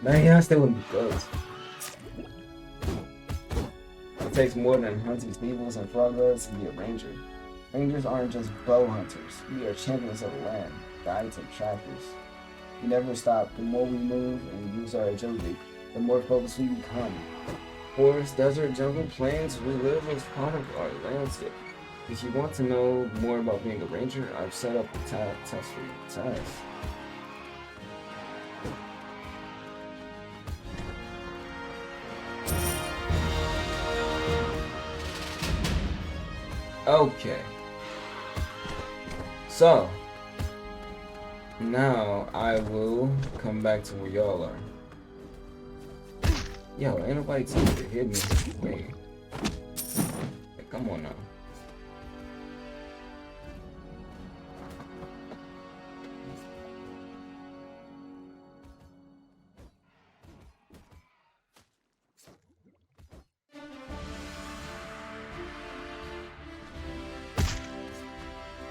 Man, y'all still wouldn't be close. It takes more than hunting Sneevils and Frogbirds to be a ranger. Rangers aren't just bow hunters. We are champions of the land, guides and trackers. We never stop. The more we move and use our agility, the more focused we become. Forest, desert, jungle, plains, we live as part of our landscape. If you want to know more about being a ranger, I've set up a test for you. Test. Okay. So, now I will come back to where y'all are. Yo, ain't nobody telling me to hit me. Wait. Hey, come on now.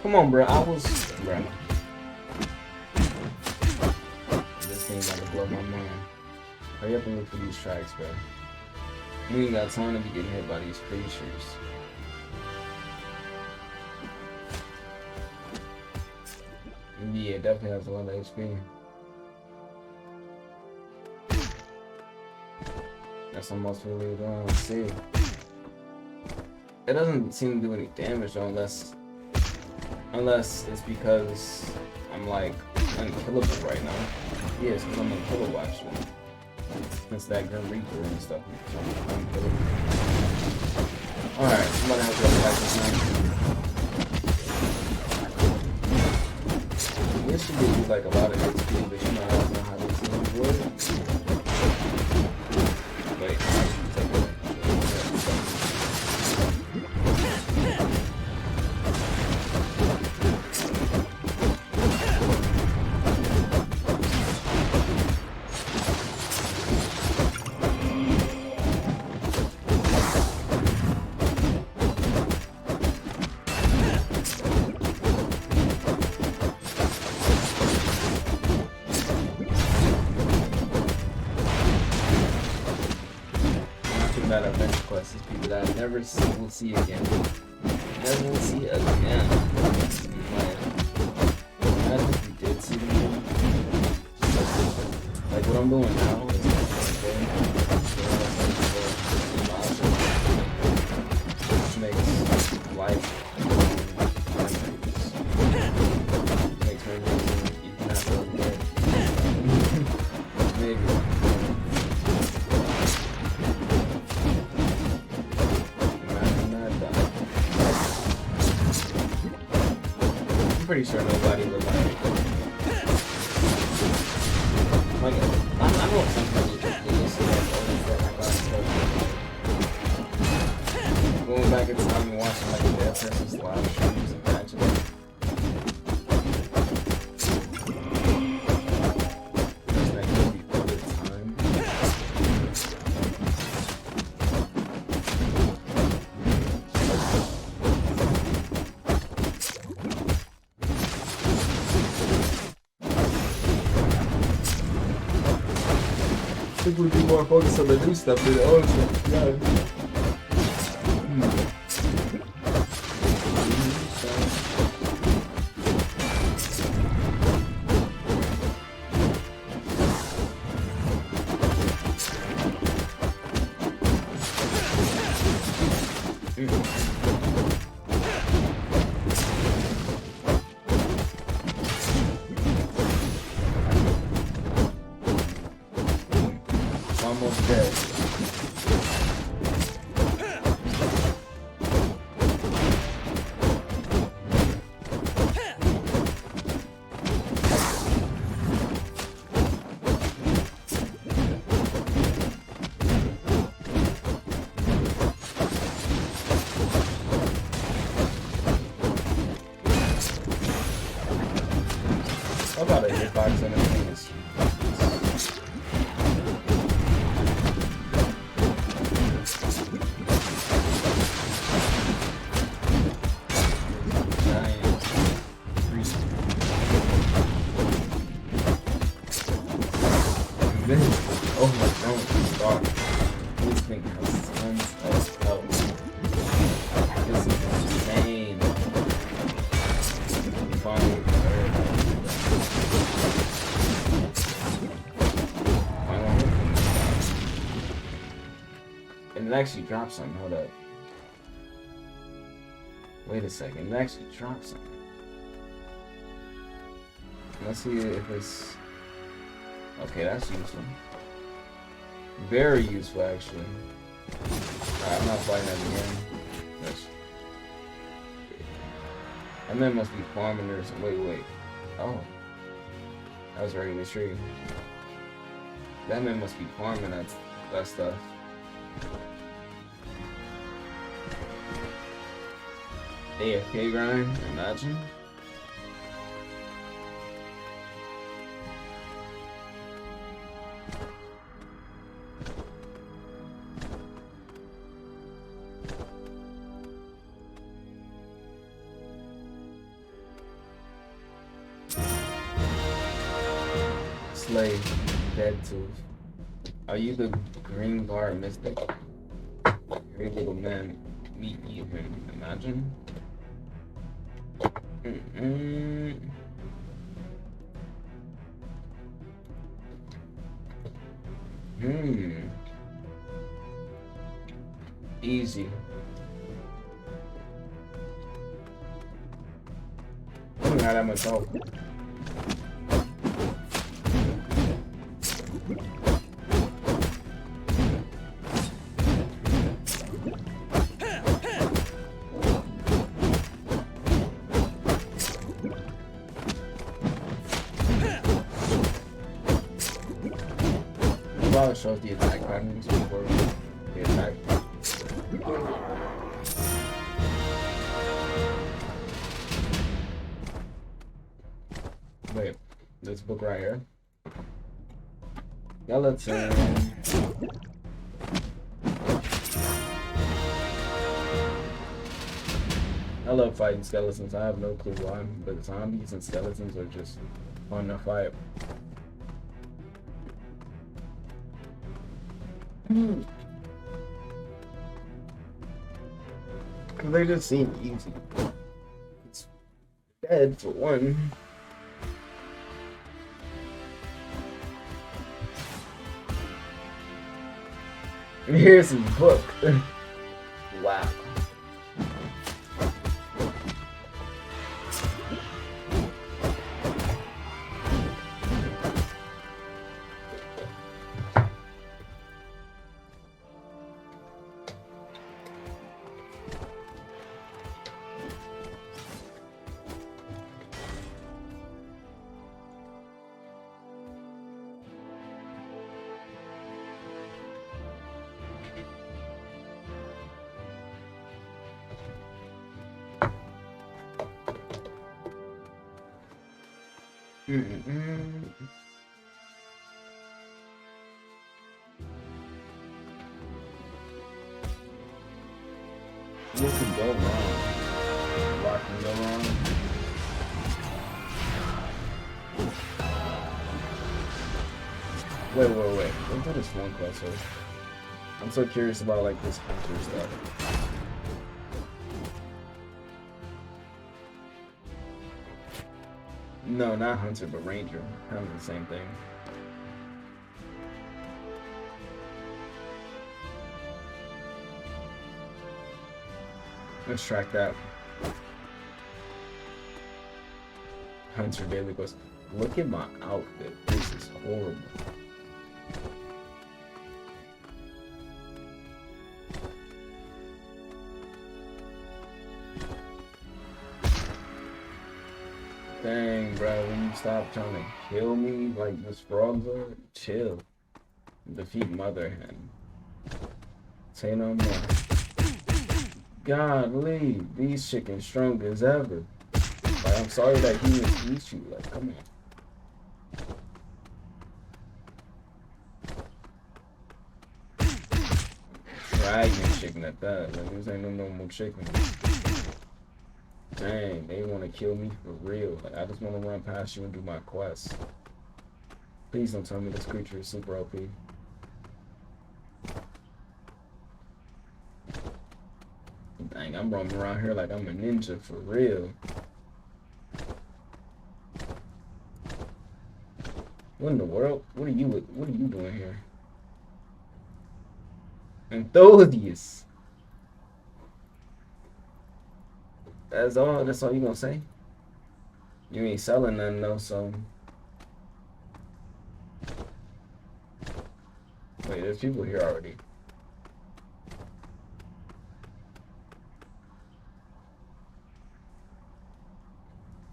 Come on, bro. Bro. This thing's about to blow my mind. Hurry up and look for these tracks, bro. You ain't got time to be getting hit by these creatures. Yeah, it definitely has a lot of HP. That's almost really going to see. It doesn't seem to do any damage though, unless it's because I'm like unkillable right now. Yeah, it's because I'm unkillable actually. It's that Grim Reaper and stuff. So I'm unkillable. Alright, I'm gonna have to go back this time. This should give you like a lot of XP, but you know, I don't know how this thing works. Wait, I should take it. That adventure quest is people that I never will see again. Never will see again. Imagine if you did see them again. Like what I'm doing now is which makes life makes memories you can have to forget. Maybe. Pretty sure nobody would like. I know sometimes you just see like going back in time and watching like a dead person's live streams and matches. Just like maybe all the time. I think we'd be more focused on the new stuff than the old stuff. Yeah. Almost dead. How about a hitbox and a penis? Oh my god, this thing has tons of health. This is insane. Finally, and it actually drops some. Hold up. Wait a second. It actually drops some. Let's see if it's. Okay, that's useful. Very useful, actually. Alright, I'm not fighting that again. And then must be farming or something. Wait. Oh. That was right in the tree. That man must be farming that stuff. AFK grind, imagine. Slave, dead tooth. Are you the green bar mystic? Very little man, meet you him. Imagine. Easy. I don't have that much hope. while it shows the attack patterns before the attack. Wait, this book right here. Skeleton. I love fighting skeletons. I have no clue why, but zombies and skeletons are just fun to fight. They just seem easy. It's dead for one. Here's his book. Wow. You can go wrong. What can go wrong? Wait. Let's do this one quest first. I'm so curious about like this hunter stuff. No, not hunter, but ranger. Kind of the same thing. Let's track that. Hunter daily quest. Look at my outfit. This is horrible. Dang, bro, will you stop trying to kill me like this frogs are? Chill. Defeat Mother Hen. Say no more. Golly, these chickens strong as ever. Like, I'm sorry that humans eat you. Like, come on. Dragon chicken at that. Like, this ain't no normal chicken. Dang, they want to kill me for real. Like, I just want to run past you and do my quest. Please don't tell me this creature is super OP. Dang, I'm roaming around here like I'm a ninja for real. What in the world? What are you doing here? Enthusiast. That's all you gonna say? You ain't selling nothing though, so. Wait, there's people here already.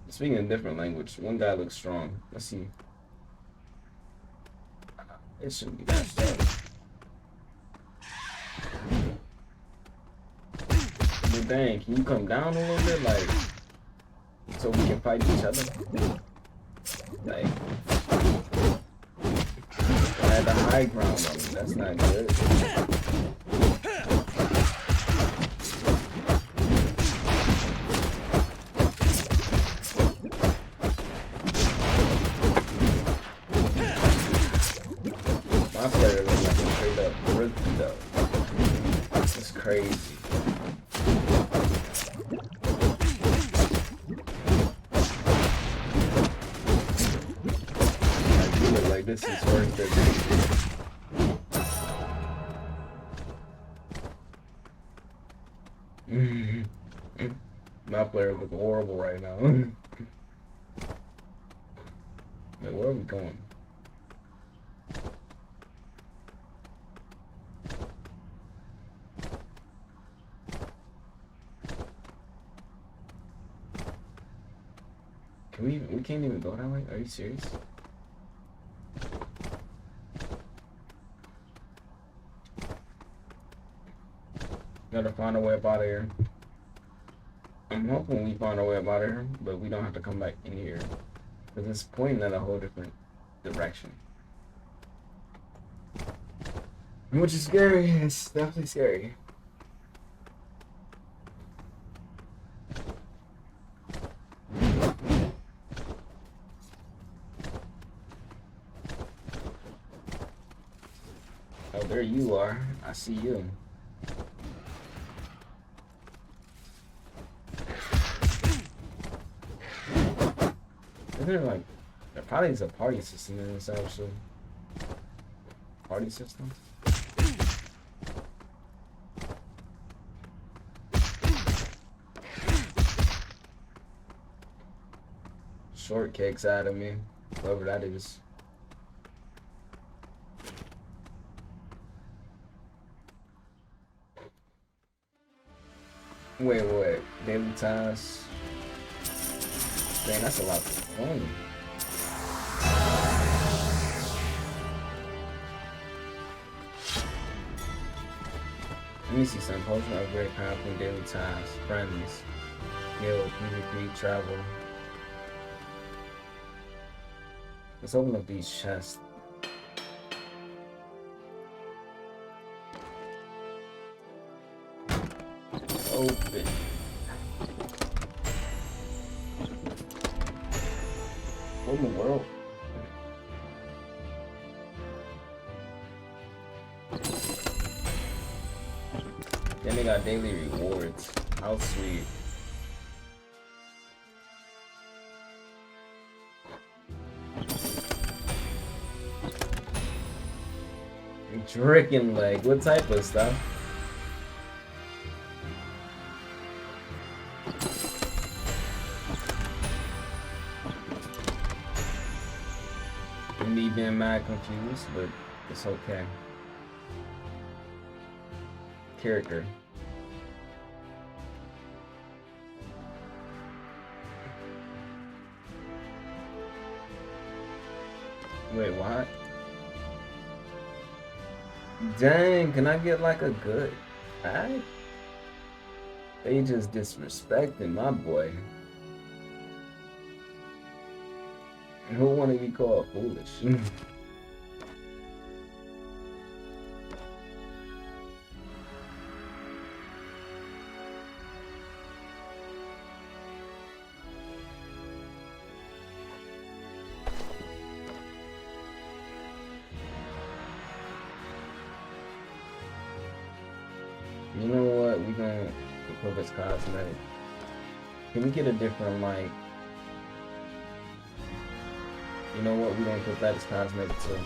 Speaking a different language, one guy looks strong. Let's see. It shouldn't be that tough. But dang, can you come down a little bit, like, so we can fight each other? Like, I had the high ground on me. That's not good. My player looks like a straight up rookie though. It's crazy. Like, you look like this is worth it. My player looks horrible right now. Wait, where are we going? We can't even go that way? Are you serious? Gotta find a way up out of here. I'm hoping we find a way up out of here, but we don't have to come back in here. Because it's pointing in a whole different direction. Which is scary. It's definitely scary. Oh, there you are. I see you. Isn't there like, there probably is a party system in this episode. Party system? Shortcakes out of me, whoever that is. Wait. Daily tasks. Man, that's a lot of money. Let me see some potion upgrade, powerful daily tasks, friends, guild, PvP, travel. Let's open up these chests. Open. What in the world? Then they got daily rewards. How sweet. Drinking leg. What type of stuff? Me being mad confused, but it's okay. Character. Wait, what? Dang, can I get like a good bag? They just disrespecting my boy. Who want to be called foolish? You know what? We're gonna equip as cosmetic. Can we get a different like? You know what? We're gonna put that as cosmetic too.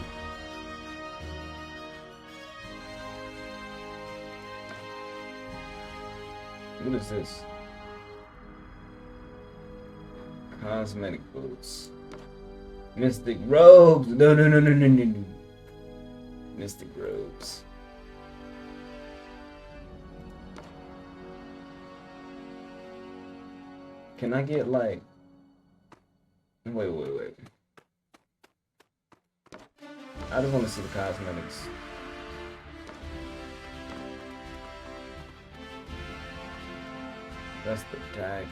What is this? Cosmetic boots. Mystic robes. No. Mystic robes. Can I get like? Wait. I just want to see the cosmetics. That's the daggers.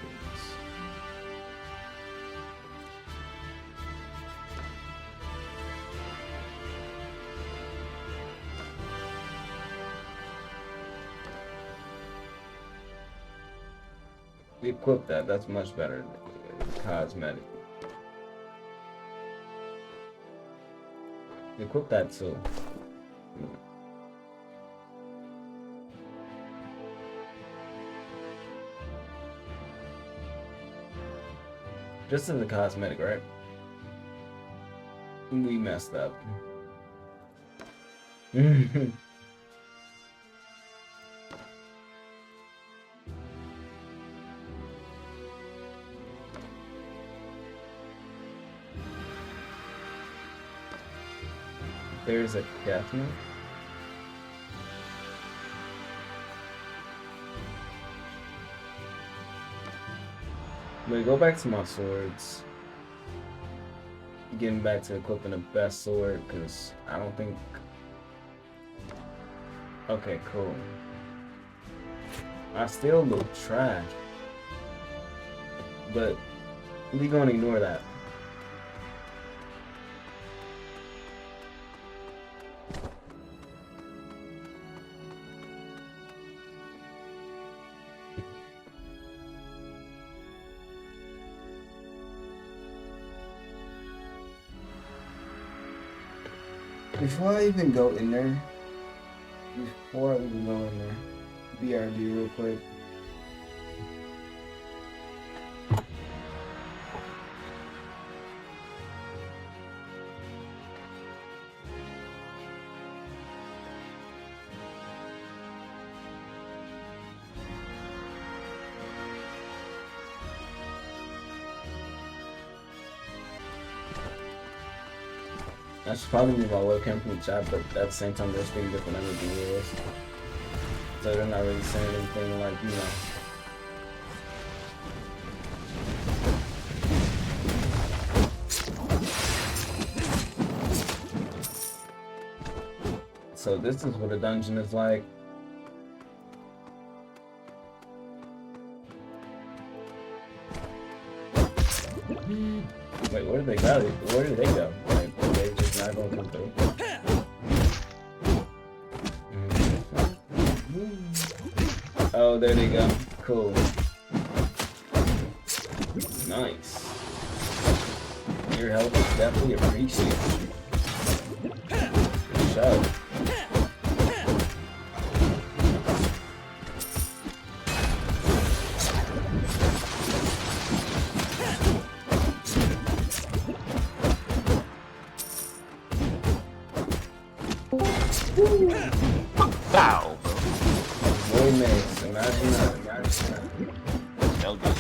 We equip that. That's much better than cosmetic. Equip that too. Just in the cosmetic, right? We messed up. There's a definite. Wait, go back to my swords. Getting back to equipping the best sword, because I don't think... Okay, cool. I still look trash. But we gonna ignore that. Before I even go in there, BRB real quick. I should probably move my webcam from the chat, but at the same time, they're speaking different languages than yours. So they're not really saying anything like, you know. So this is what a dungeon is like. Wait, where did they go? Where did they go? Like, they just not going through. Oh, there they go. Cool. Nice. Your help is definitely appreciated. Good show. Wow. Boy, nice. Imagine that. Hell good.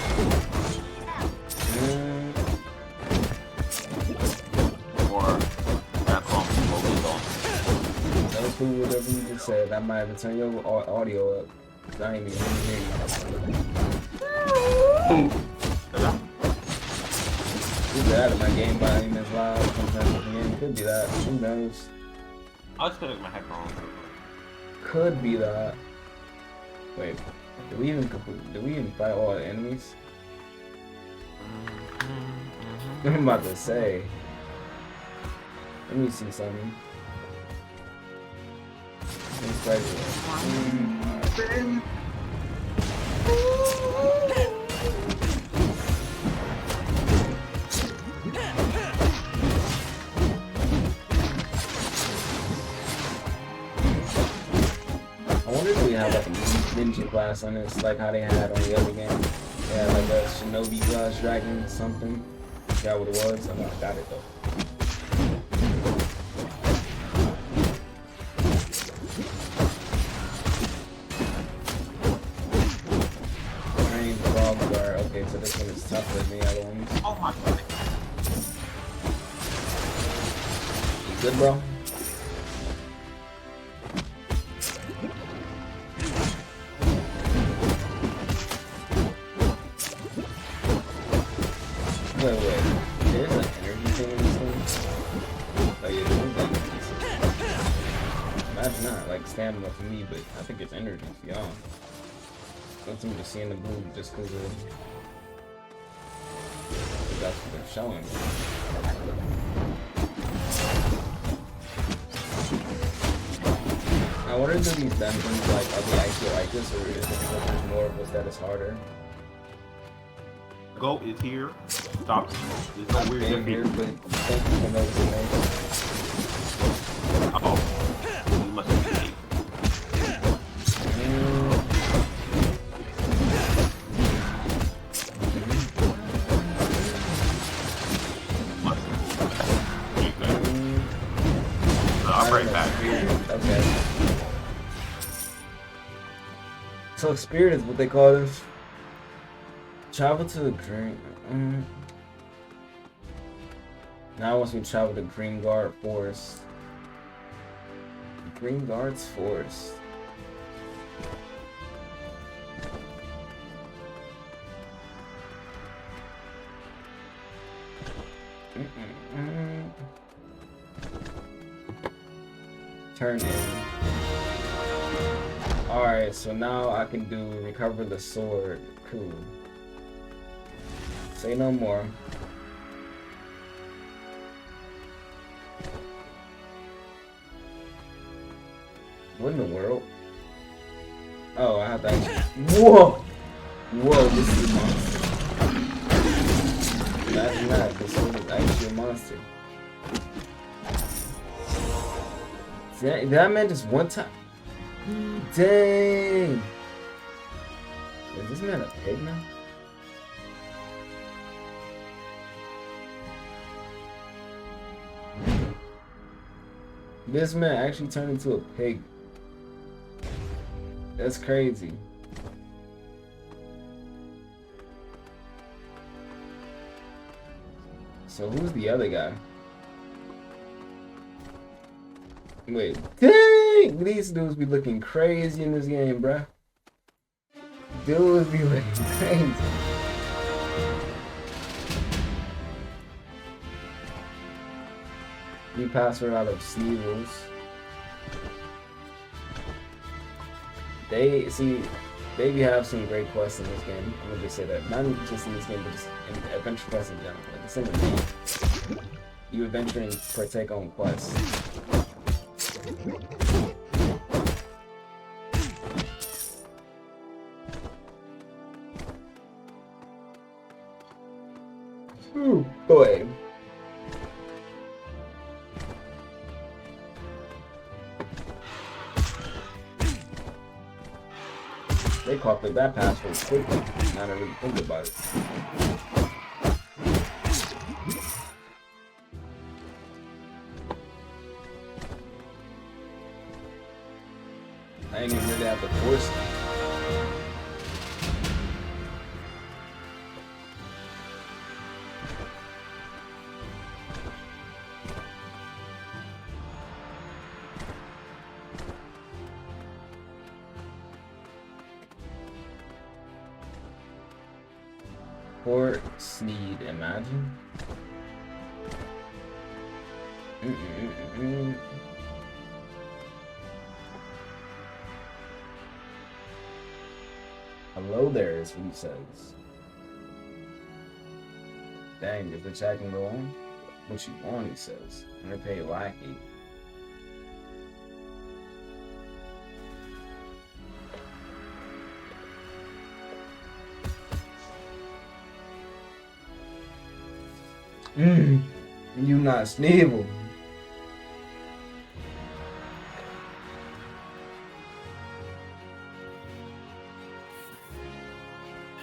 Or that's on That's cool, whatever you just said. I might have to turn your audio up. I ain't even hear you. Could be that. My game volume is loud. Sometimes the game could be that. Who knows? I'll just connect my headphones. Could be that. Wait, do we even fight all the enemies? I'm about to say. Let me see something. It's right here. I wonder if we have like a ninja class on this, like how they had on the other game. They had like a shinobi class dragon something. I forgot what it was. I know I got it though. Train frog guard. Okay, so this one is tougher than the other ones. Oh my god. You good, bro? Wait. There's an energy thing in this thing? Oh yeah, there's energy. Imagine not, like stamina for me, but I think it's energy for y'all. Want them to see in the blue just because that's what they're showing. I wonder if these dungeons, like, are they actually like this, or is it because there's more of us that is harder? Goat is here. Stop. There's no weird Been here, but thank you for noticing me. Oh. You must be safe. I'll bring back. Okay. So spirit is what they call this. Travel to the green. Now once we travel to Green Guard Forest. Green Guard's Forest. Turn in. Oh, Alright, so now I can do recover the sword. Cool. Say no more. What in the world? Oh, I have to actually... Whoa! Whoa, this is a monster. Imagine that, this one is actually a monster. Did that man just one time? Dang! Is this man a pig now? This man actually turned into a pig. That's crazy. So who's the other guy? Wait, dang! These dudes be looking crazy in this game, bruh. Dudes be looking crazy. New password out of Sneevils. They be have some great quests in this game. I'm gonna just say that. Not just in this game, but just in adventure quests in general. Like it's in the game. You adventure and partake on quests. Ooh, boy. They copied that password quickly. Now that I really think about it. I ain't even really have to force it. Port Sneed, imagine. Hello there is what he says. Dang, if the chat can go on, what you want, he says. Underpaid lackey. You not Sneeble.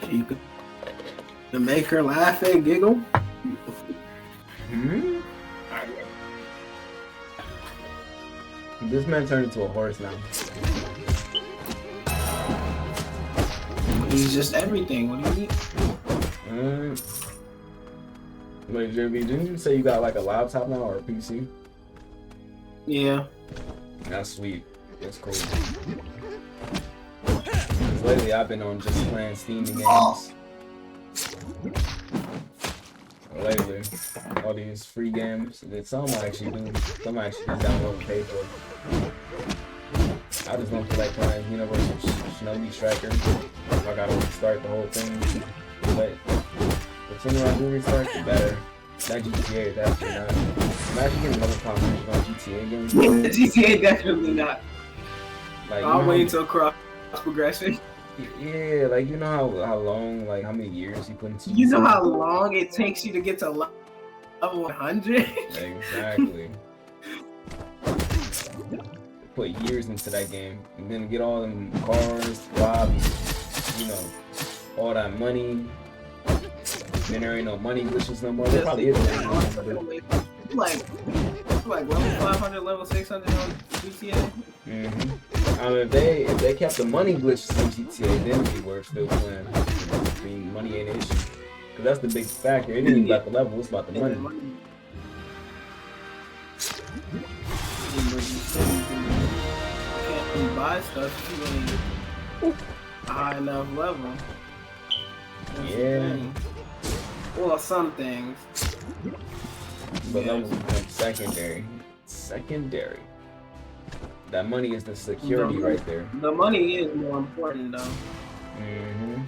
You could to make her laugh and giggle. This man turned into a horse now. He's just everything. What do you need? Wait, JB, didn't you say you got like a laptop now or a PC? Yeah. That's sweet. That's cool. 'Cause lately I've been on just playing Steam games. Lately, all these free games that some I actually do, some I actually download and pay for. I just don't feel like playing Universal Shinobi Striker. I gotta restart the whole thing. But the sooner I do restart, the better. That GTA is definitely not. Imagine getting another confirmation on GTA games. GTA definitely not. Like, I'll wait until cross progression. Yeah, like you know how long, like how many years you put into. You know how long it takes you to get to level 100? Exactly. Put years into that game, and then get all them cars, lobbies, you know, all that money. Then there ain't no money glitches no more. There probably is. Like level 500, level 600 on GTA. I mean, if they kept the money glitches in GTA, then it'd be worth still playing. I mean, money ain't an issue, cause that's the big factor. It ain't even about the level; it's about the money. You buy stuff if you really a high enough level. Yeah. Well, some things. But levels become secondary. Secondary. That money is the security right there. The money is more important though. Mm-hmm.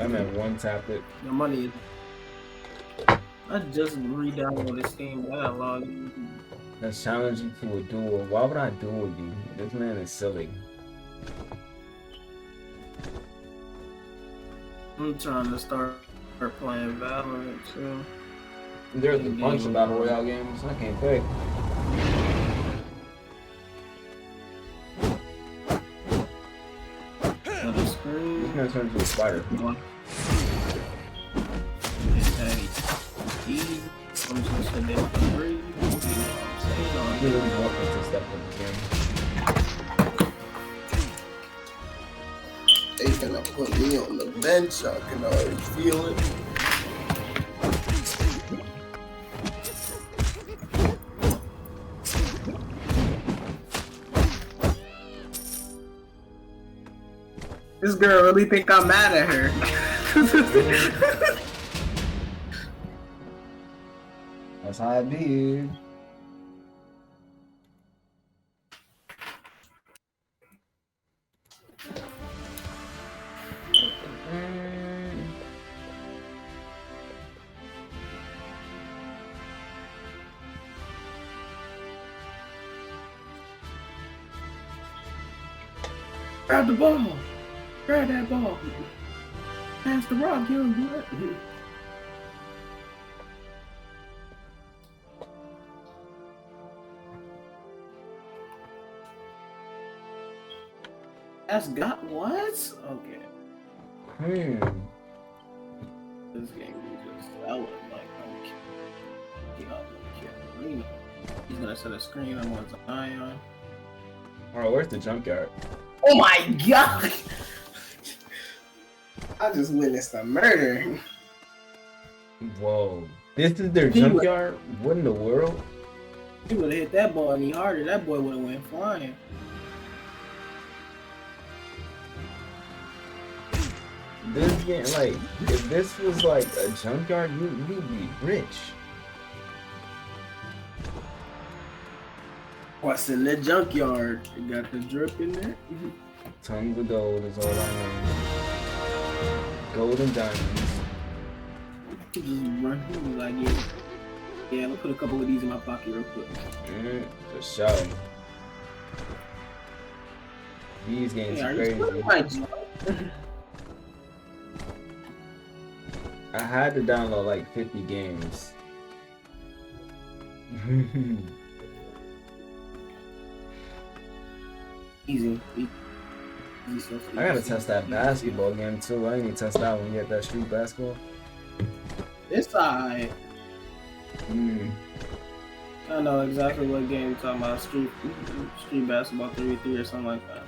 I meant one tapped it. The money is. I just re-downloaded this game. I gotta log in. Let's challenge you to a duel. Why would I duel you? This man is silly. I'm trying to start playing Valorant too. There's a bunch of battle royale games. I can't pick. This man turns into a spider. I'm just sitting there for free. Really welcome to step in the game. They finna put me on the bench. I can already feel it. This girl really think I'm mad at her. That's how it be. Grab the ball. Grab that ball. Pass the rock, young blood. That's got what? Okay. This game is just selling like he's gonna set a screen on one Zion. Alright, where's the junkyard? Oh my god! I just witnessed a murder. Whoa. This is their junkyard? What in the world? He would have hit that ball any harder, that boy would have went flying. This game, like, if this was like a junkyard, you'd be rich. What's in the junkyard? You got the drip in there? Tons of gold is all I know. Gold and diamonds. He just run, he be like, yeah, let me put a couple of these in my pocket real quick. For sure. These games are crazy. I had to download like 50 games. Easy. I gotta test that basketball game too. I didn't even test that one yet, that street basketball. It's alright. I know exactly what game you're talking about. Street basketball 3v3 or something like that.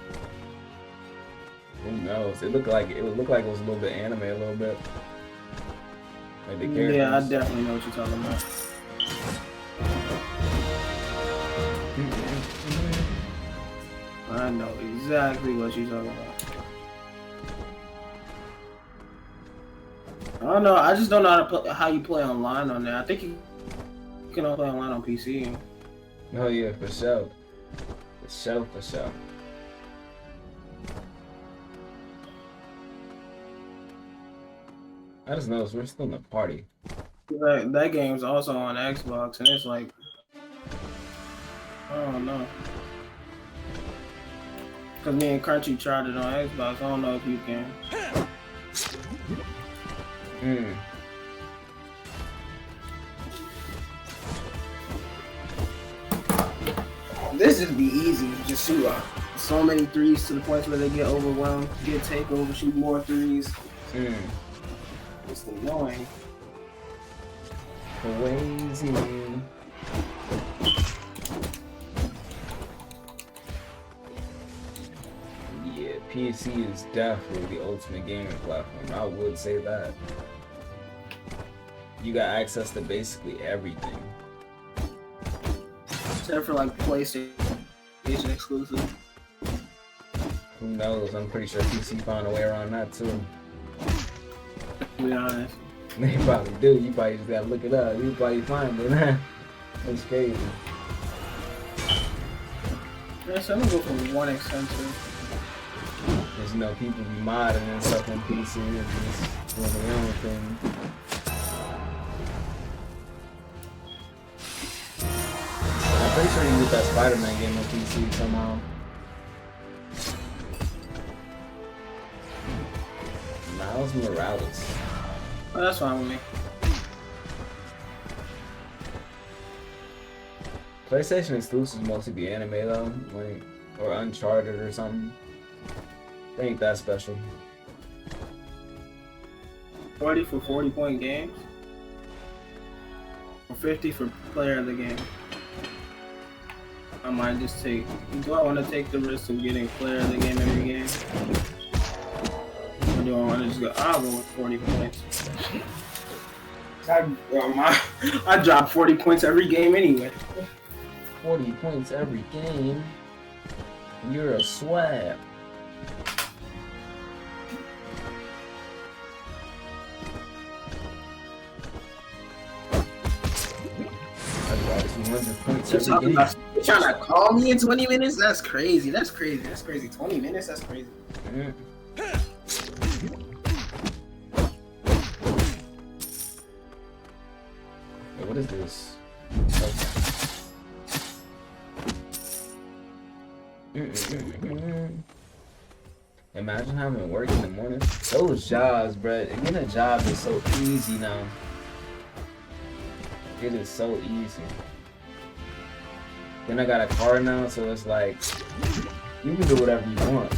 Who knows? It looked like it was a little bit anime, a little bit. Like the characters. Yeah, I definitely know what you're talking about. I know exactly what you're talking about. I don't know. I just don't know how you play online on there. I think you can only play online on PC. Oh yeah, for sure. For sure. I just noticed we're still in the party. That game's also on Xbox, and it's like, I don't know. Cause me and Crunchy tried it on Xbox. I don't know if you can. This just be easy. Just shoot so many threes to the point where they get overwhelmed, get takeover, shoot more threes. It's annoying. Crazy. Yeah, PC is definitely the ultimate gaming platform. I would say that. You got access to basically everything. Except for like PlayStation exclusive. Who knows? I'm pretty sure PC found a way around that too. To be honest. They probably do. You probably just gotta look it up. You probably find it. That's crazy. Yeah, so I'm gonna go for one extensive. Because you know people be modding and stuff on PC and just doing their own thing. I'm pretty sure you can get that Spider-Man game on PC somehow. Miles Morales. Oh, that's fine with me. PlayStation exclusives mostly be anime though, like, or Uncharted or something. They ain't that special. 40 for 40-point games? Or 50 for player of the game? I might just take... Do I want to take the risk of getting player of the game every game? Or do I want to just go... I'll go with 40 points. I drop 40 points every game anyway. 40 points every game. You're a swab. I got 200 points every game. You're trying to call me in 20 minutes? That's crazy. That's crazy. That's crazy. 20 minutes? That's crazy. Yeah. Hey, what is this? Imagine having work in the morning. Those jobs, bruh. Getting a job is so easy now. It is so easy. Then I got a car now, so it's like you can do whatever you want.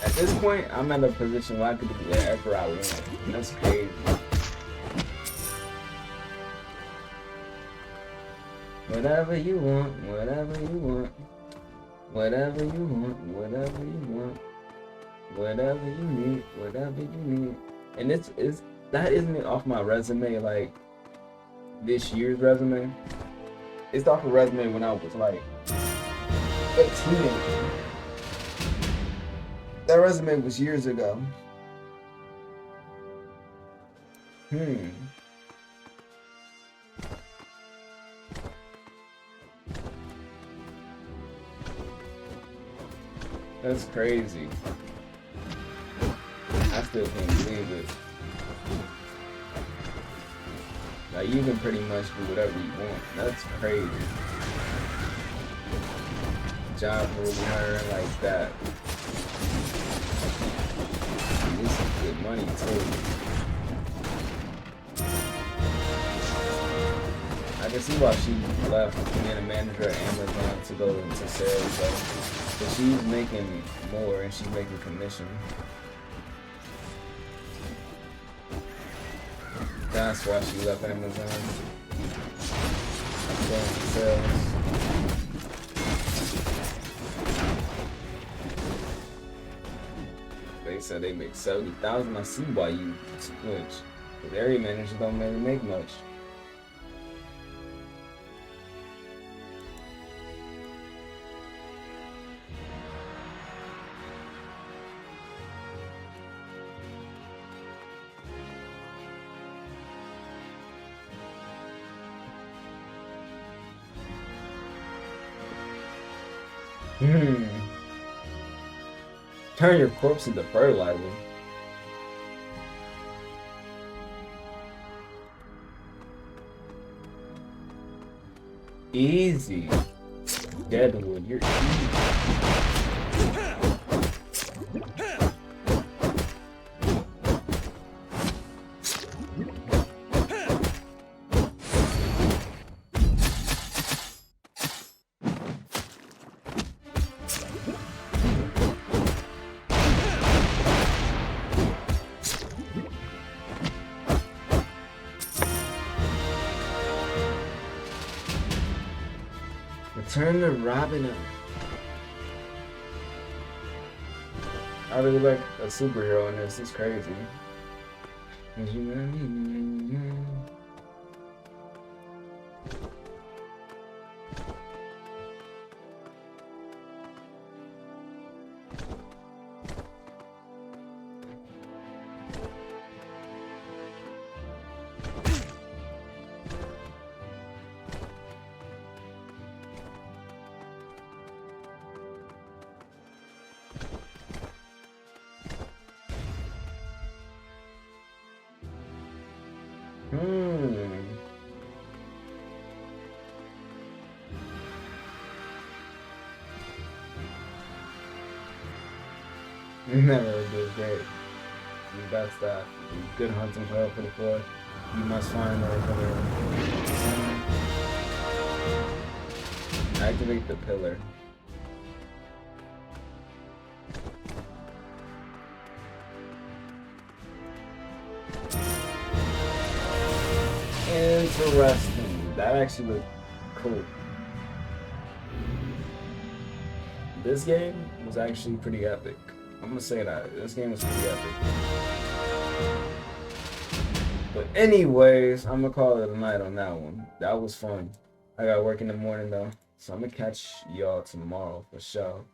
At this point, I'm at a position where I could do whatever I want. And that's crazy. Whatever you want, whatever you want. Whatever you want, whatever you want. Whatever you need, whatever you need. And that isn't off my resume, like this year's resume. It's off a resume when I was like a teenager. That resume was years ago. That's crazy. I still can't believe it. Like, you can pretty much do whatever you want. That's crazy. Job will learn like that. This is good money too. I can see why she left being a manager at Amazon to go into sales though. But she's making more and she's making commission. That's why she left Amazon. Going to sales. They said they make 70,000. I see why you switch. Because area managers don't really make much. Turn your corpse into fertilizer. Easy. Deadwood, you're easy. Return to Robin. I really like a superhero in this. It's crazy. Never did great. That's that. Good hunting trail for the floor. You must find the activate the pillar. Interesting. That actually looked cool. This game was actually pretty epic. I'm gonna say that. This game was pretty epic. But anyways, I'm gonna call it a night on that one. That was fun. I got work in the morning though. So I'm gonna catch y'all tomorrow for sure.